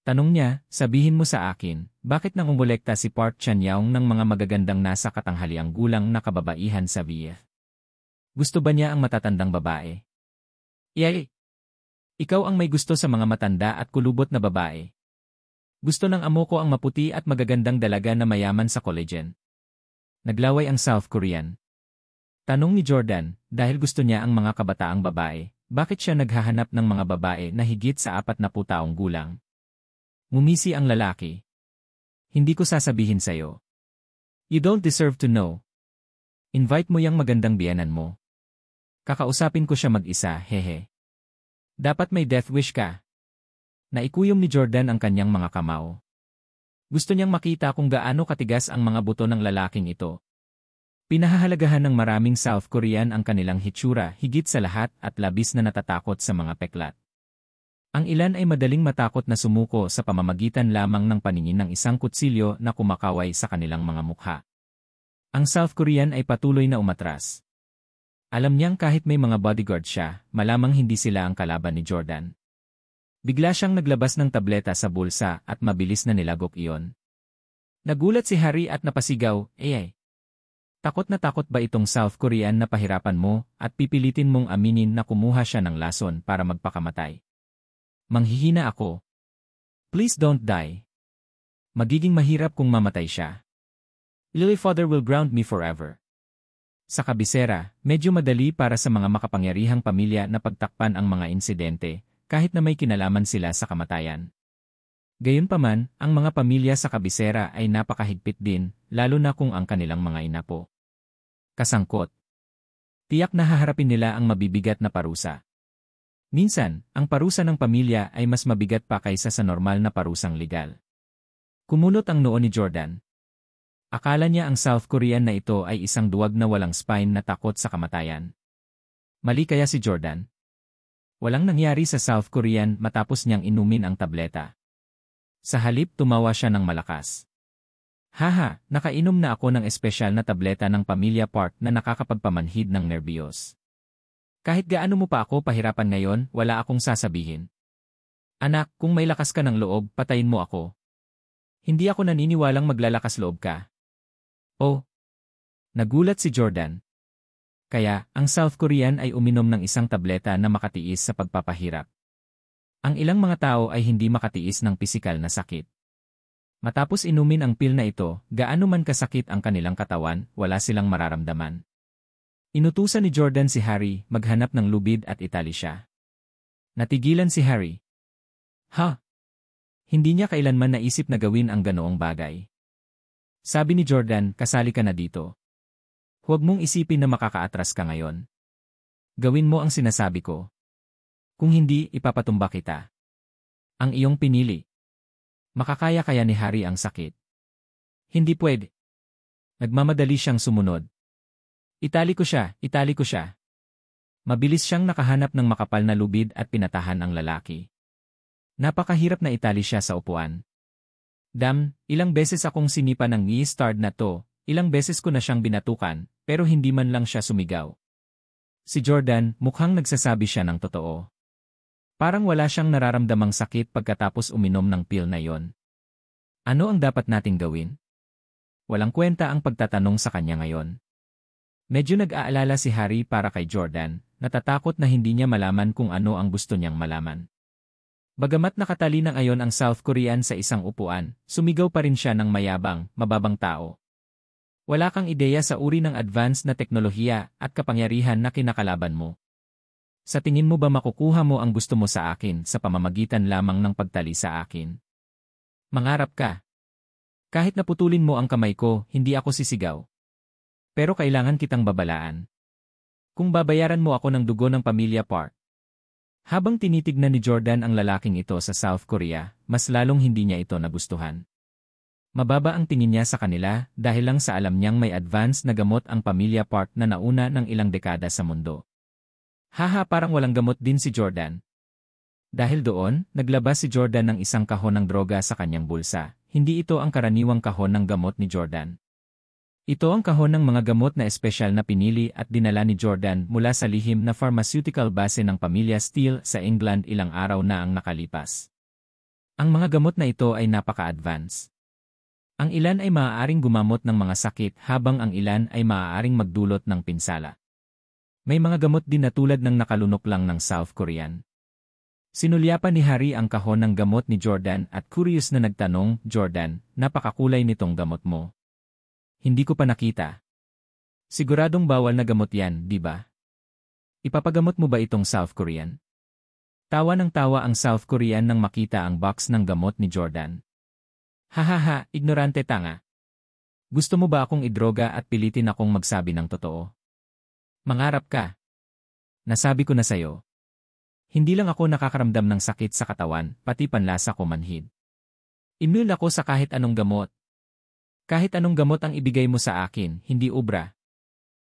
Tanong niya, sabihin mo sa akin, bakit nang umolekta si Park Chan-young ng mga magagandang nasa katanghaliang gulang na kababaihan sa VF? Gusto ba niya ang matatandang babae? Yay! Ikaw ang may gusto sa mga matanda at kulubot na babae. Gusto ng amo ko ang maputi at magagandang dalaga na mayaman sa collagen. Naglaway ang South Korean. Tanong ni Jordan, dahil gusto niya ang mga kabataang babae, bakit siya naghahanap ng mga babae na higit sa 40 taong gulang? Ngumisi ang lalaki. Hindi ko sasabihin sa'yo. You don't deserve to know. Invite mo yang magandang biyanan mo. Kakausapin ko siya mag-isa, hehe. Dapat may death wish ka. Naikuyom ni Jordan ang kanyang mga kamao. Gusto niyang makita kung gaano katigas ang mga buto ng lalaking ito. Pinahahalagahan ng maraming South Korean ang kanilang hitsura higit sa lahat at labis na natatakot sa mga peklat. Ang ilan ay madaling matakot na sumuko sa pamamagitan lamang ng paningin ng isang kutsilyo na kumakaway sa kanilang mga mukha. Ang South Korean ay patuloy na umatras. Alam niyang kahit may mga bodyguard siya, malamang hindi sila ang kalaban ni Jordan. Bigla siyang naglabas ng tableta sa bulsa at mabilis na nilagok iyon. Nagulat si Harry at napasigaw, "Ay! Takot na takot ba itong South Korean na pahirapan mo at pipilitin mong aminin na kumuha siya ng lason para magpakamatay? Manghihina ako. Please don't die. Magiging mahirap kung mamatay siya. Lily Father will ground me forever." Sa kabisera, medyo madali para sa mga makapangyarihang pamilya na pagtakpan ang mga insidente, kahit na may kinalaman sila sa kamatayan. Gayunpaman, ang mga pamilya sa kabisera ay napakahigpit din, lalo na kung ang kanilang mga inapo. Kasangkot. Tiyak na haharapin nila ang mabibigat na parusa. Minsan, ang parusa ng pamilya ay mas mabigat pa kaysa sa normal na parusang legal. Kumunot ang noo ni Jordan. Akala niya ang South Korean na ito ay isang duwag na walang spine na takot sa kamatayan. Mali kaya si Jordan? Walang nangyari sa South Korean matapos niyang inumin ang tableta. Sa halip tumawa siya ng malakas. Haha, nakainom na ako ng espesyal na tableta ng pamilya Park na nakakapagpamanhid ng nerbiyos. Kahit gaano mo pa ako pahirapan ngayon, wala akong sasabihin. Anak, kung may lakas ka ng loob, patayin mo ako. Hindi ako naniniwalang maglalakas loob ka. Oh. Nagulat si Jordan. Kaya, ang South Korean ay uminom ng isang tableta na makatiis sa pagpapahirap. Ang ilang mga tao ay hindi makatiis ng pisikal na sakit. Matapos inumin ang pil na ito, gaano man kasakit ang kanilang katawan, wala silang mararamdaman. Inutusan ni Jordan si Harry maghanap ng lubid at itali siya. Natigilan si Harry. Ha? Hindi niya kailanman naisip na gawin ang ganoong bagay. Sabi ni Jordan, kasali ka na dito. Huwag mong isipin na makakaatras ka ngayon. Gawin mo ang sinasabi ko. Kung hindi, ipapatumba kita. Ang iyong pinili. Makakaya kaya ni Harry ang sakit? Hindi pwede. Nagmamadali siyang sumunod. Itali ko siya, itali ko siya. Mabilis siyang nakahanap ng makapal na lubid at pinatahan ang lalaki. Napakahirap na itali siya sa upuan. Ilang beses akong sinipa ng knee-stard na to, ilang beses ko na siyang binatukan, pero hindi man lang siya sumigaw. Si Jordan, mukhang nagsasabi siya ng totoo. Parang wala siyang nararamdamang sakit pagkatapos uminom ng pill na yon. Ano ang dapat nating gawin? Walang kwenta ang pagtatanong sa kanya ngayon. Medyo nag-aalala si Harry para kay Jordan, natatakot na hindi niya malaman kung ano ang gusto niyang malaman. Bagamat nakatali na ngayon ang South Korean sa isang upuan, sumigaw pa rin siya ng mayabang, mababang tao. Wala kang ideya sa uri ng advanced na teknolohiya at kapangyarihan na kinakalaban mo. Sa tingin mo ba makukuha mo ang gusto mo sa akin sa pamamagitan lamang ng pagtali sa akin? Mangarap ka. Kahit naputulin mo ang kamay ko, hindi ako sisigaw. Pero kailangan kitang babalaan. Kung babayaran mo ako ng dugo ng pamilya Park. Habang tinitignan ni Jordan ang lalaking ito sa South Korea, mas lalong hindi niya ito nagustuhan. Mababa ang tingin niya sa kanila dahil lang sa alam niyang may advanced na gamot ang pamilya Park na nauna ng ilang dekada sa mundo. Haha, parang walang gamot din si Jordan. Dahil doon, naglabas si Jordan ng isang kahon ng droga sa kanyang bulsa. Hindi ito ang karaniwang kahon ng gamot ni Jordan. Ito ang kahon ng mga gamot na espesyal na pinili at dinala ni Jordan mula sa lihim na pharmaceutical base ng pamilya Steele sa England ilang araw na ang nakalipas. Ang mga gamot na ito ay napaka-advance. Ang ilan ay maaaring gumamot ng mga sakit habang ang ilan ay maaaring magdulot ng pinsala. May mga gamot din na tulad ng nakalunok lang ng South Korean. Sinulyapan ni Harry ang kahon ng gamot ni Jordan at curious na nagtanong, Jordan, napakakulay nitong gamot mo. Hindi ko pa nakita. Siguradong bawal na gamot yan, di ba? Ipapagamot mo ba itong South Korean? Tawa ng tawa ang South Korean nang makita ang box ng gamot ni Jordan. Hahaha, ignorante tanga. Gusto mo ba akong idroga at pilitin akong magsabi ng totoo? Mangarap ka. Nasabi ko na sayo. Hindi lang ako nakakaramdam ng sakit sa katawan, pati panlasa ko manhid. Immune ako sa kahit anong gamot. Kahit anong gamot ang ibigay mo sa akin, hindi ubra.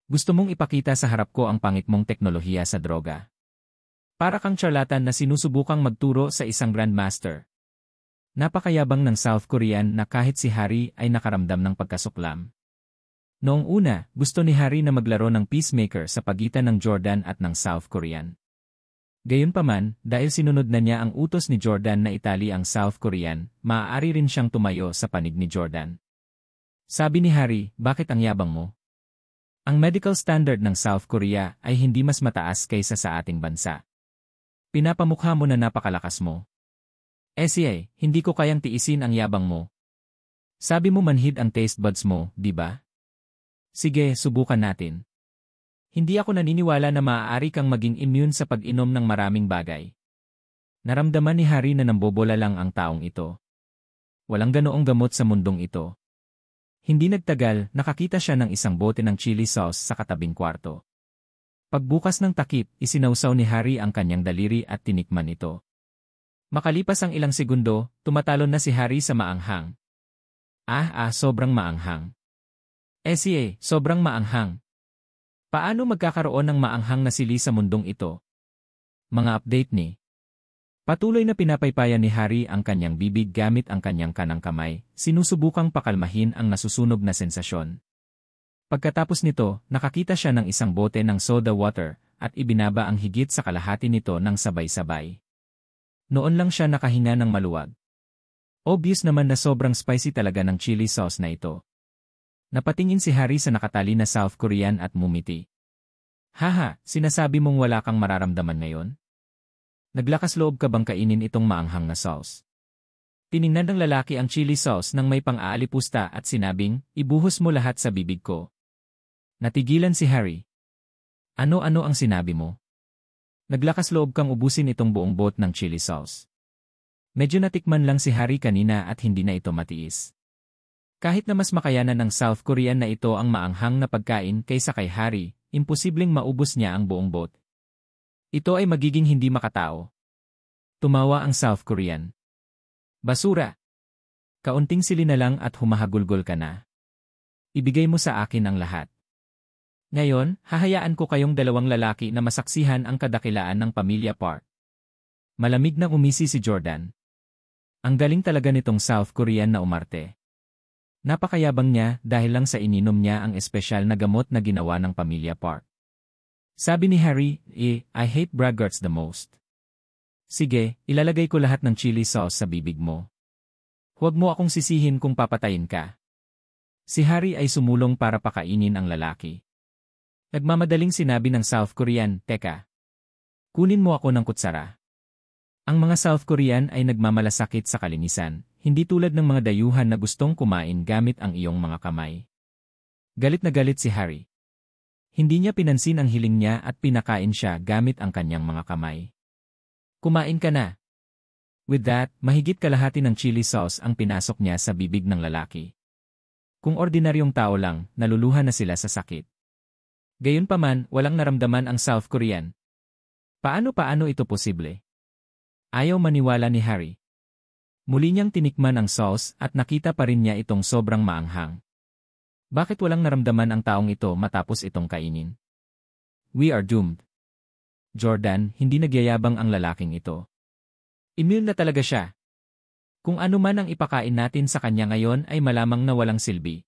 Gusto mong ipakita sa harap ko ang pangit mong teknolohiya sa droga. Para kang charlatan na sinusubukang magturo sa isang grandmaster. Napakayabang ng South Korean na kahit si Harry ay nakaramdam ng pagkasuklam. Noong una, gusto ni Harry na maglaro ng peacemaker sa pagitan ng Jordan at ng South Korean. Gayunpaman, dahil sinunod na niya ang utos ni Jordan na itali ang South Korean, maaari rin siyang tumayo sa panig ni Jordan. Sabi ni Harry, bakit ang yabang mo? Ang medical standard ng South Korea ay hindi mas mataas kaysa sa ating bansa. Pinapamukha mo na napakalakas mo. Siya, hindi ko kayang tiisin ang yabang mo. Sabi mo manhid ang taste buds mo, di ba? Sige, subukan natin. Hindi ako naniniwala na maaari kang maging immune sa pag-inom ng maraming bagay. Naramdaman ni Harry na nambobola lang ang taong ito. Walang ganoong gamot sa mundong ito. Hindi nagtagal, nakakita siya ng isang bote ng chili sauce sa katabing kwarto. Pagbukas ng takip, isinausaw ni Harry ang kanyang daliri at tinikman ito. Makalipas ang ilang segundo, tumatalon na si Harry sa maanghang. Sobrang maanghang. Siya, sobrang maanghang. Paano magkakaroon ng maanghang na sili sa mundong ito? Mga update ni. Patuloy na pinapaypayan ni Harry ang kanyang bibig gamit ang kanyang kanang kamay, sinusubukang pakalmahin ang nasusunog na sensasyon. Pagkatapos nito, nakakita siya ng isang bote ng soda water at ibinaba ang higit sa kalahati nito ng sabay-sabay. Noon lang siya nakahinga ng maluwag. Obvious naman na sobrang spicy talaga ng chili sauce na ito. Napatingin si Harry sa nakatali na South Korean at mumiti. Haha, sinasabi mong wala kang mararamdaman ngayon? Naglakas loob ka bang kainin itong maanghang na sauce? Tiningnan ng lalaki ang chili sauce nang may pang-aalipusta at sinabing, ibuhos mo lahat sa bibig ko. Natigilan si Harry. Ano-ano ang sinabi mo? Naglakas loob kang ubusin itong buong bot ng chili sauce. Medyo natikman lang si Harry kanina at hindi na ito matiis. Kahit na mas makayanan ng South Korean na ito ang maanghang na pagkain kaysa kay Harry, imposibleng maubos niya ang buong boat. Ito ay magiging hindi makatao. Tumawa ang South Korean. Basura! Kaunting sili na lang at humahagulgol ka na. Ibigay mo sa akin ang lahat. Ngayon, hahayaan ko kayong dalawang lalaki na masaksihan ang kadakilaan ng pamilya Park. Malamig na umisi si Jordan. Ang galing talaga nitong South Korean na umarte. Napakayabang niya dahil lang sa ininom niya ang espesyal na gamot na ginawa ng pamilya Park. Sabi ni Harry, I hate braggarts the most. Sige, ilalagay ko lahat ng chili sauce sa bibig mo. Huwag mo akong sisihin kung papatayin ka. Si Harry ay sumulong para pakainin ang lalaki. Nagmamadaling sinabi ng South Korean, teka. Kunin mo ako ng kutsara. Ang mga South Korean ay nagmamalasakit sa kalinisan, hindi tulad ng mga dayuhan na gustong kumain gamit ang iyong mga kamay. Galit na galit si Harry. Hindi niya pinansin ang hiling niya at pinakain siya gamit ang kanyang mga kamay. Kumain ka na. With that, mahigit kalahati ng chili sauce ang pinasok niya sa bibig ng lalaki. Kung ordinaryong tao lang, naluluhan na sila sa sakit. Gayunpaman, walang naramdaman ang South Korean. Paano ito posible? Ayaw maniwala ni Harry. Muli niyang tinikman ang sauce at nakita pa rin niya itong sobrang maanghang. Bakit walang naramdaman ang taong ito matapos itong kainin? We are doomed. Jordan, hindi nagyayabang ang lalaking ito. Immune na talaga siya. Kung ano man ang ipakain natin sa kanya ngayon ay malamang na walang silbi.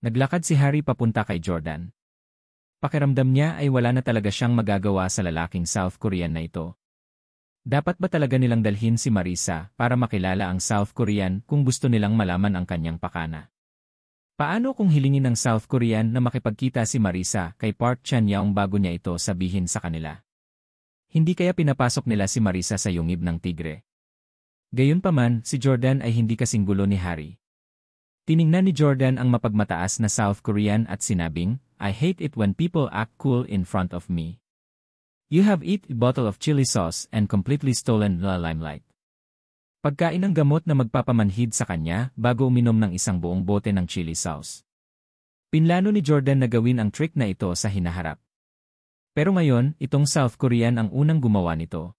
Naglakad si Harry papunta kay Jordan. Pakiramdam niya ay wala na talaga siyang magagawa sa lalaking South Korean na ito. Dapat ba talaga nilang dalhin si Marisa para makilala ang South Korean kung gusto nilang malaman ang kanyang pakana? Paano kung hilingin ng South Korean na makipagkita si Marisa kay Park Chan-young bago niya ito sabihin sa kanila? Hindi kaya pinapasok nila si Marisa sa yungib ng tigre? Gayunpaman, si Jordan ay hindi kasing gulo ni Harry. Tiningnan ni Jordan ang mapagmataas na South Korean at sinabing, I hate it when people act cool in front of me. You have eaten a bottle of chili sauce and completely stolen the limelight. Pagkain ng gamot na magpapamanhid sa kanya bago uminom ng isang buong bote ng chili sauce. Pinlano ni Jordan na gawin ang trick na ito sa hinaharap. Pero ngayon, itong South Korean ang unang gumawa nito.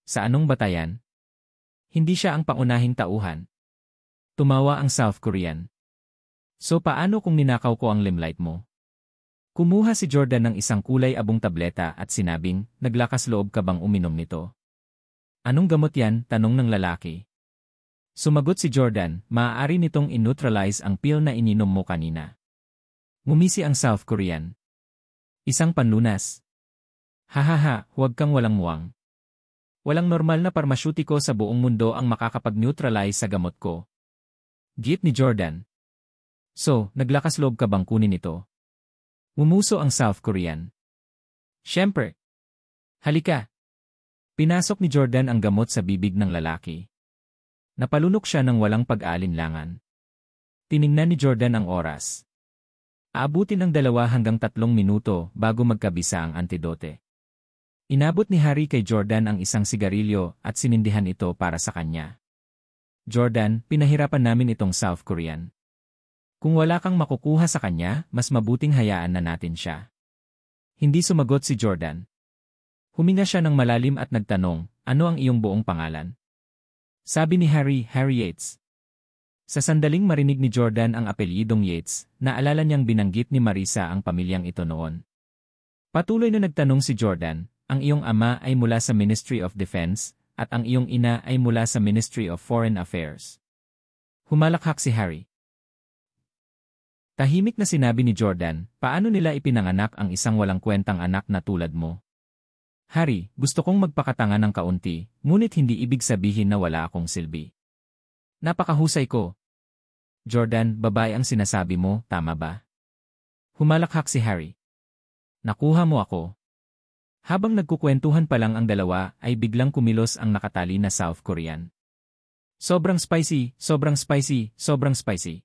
Sa anong batayan? Hindi siya ang pangunahing tauhan. Tumawa ang South Korean. So paano kung ninakaw ko ang limelight mo? Kumuha si Jordan ng isang kulay abong tableta at sinabing, naglakas loob ka bang uminom nito? Anong gamot yan? Tanong ng lalaki. Sumagot si Jordan, maaari nitong in-neutralize ang pill na ininom mo kanina. Ngumisi ang South Korean. Isang panlunas. Hahaha, huwag kang walang muwang. Walang normal na parmasyutiko sa buong mundo ang makakapag-neutralize sa gamot ko. Git ni Jordan. So, naglakas loob ka bang kunin ito? Umuso ang South Korean. Siyempre. Halika. Pinasok ni Jordan ang gamot sa bibig ng lalaki. Napalunok siya ng walang pag-aalinlangan. Tiningnan ni Jordan ang oras. Aabutin ng 2 hanggang 3 minuto bago magkabisa ang antidote. Inabot ni Harry kay Jordan ang isang sigarilyo at sinindihan ito para sa kanya. Jordan, pinahirapan namin itong South Korean. Kung wala kang makukuha sa kanya, mas mabuting hayaan na natin siya. Hindi sumagot si Jordan. Huminga siya ng malalim at nagtanong, ano ang iyong buong pangalan? Sabi ni Harry, Harry Yates. Sa sandaling marinig ni Jordan ang apelyidong Yates, naalala niyang binanggit ni Marisa ang pamilyang ito noon. Patuloy na nagtanong si Jordan, ang iyong ama ay mula sa Ministry of Defense, at ang iyong ina ay mula sa Ministry of Foreign Affairs. Humalakhak si Harry. Tahimik na sinabi ni Jordan, paano nila ipinanganak ang isang walang kwentang anak na tulad mo? Harry, gusto kong magpakatanga ng kaunti, ngunit hindi ibig sabihin na wala akong silbi. Napakahusay ko. Jordan, babae ang sinasabi mo, tama ba? Humalakhak si Harry. Nakuha mo ako. Habang nagkukwentuhan pa lang ang dalawa, ay biglang kumilos ang nakatali na South Korean. Sobrang spicy, sobrang spicy, sobrang spicy.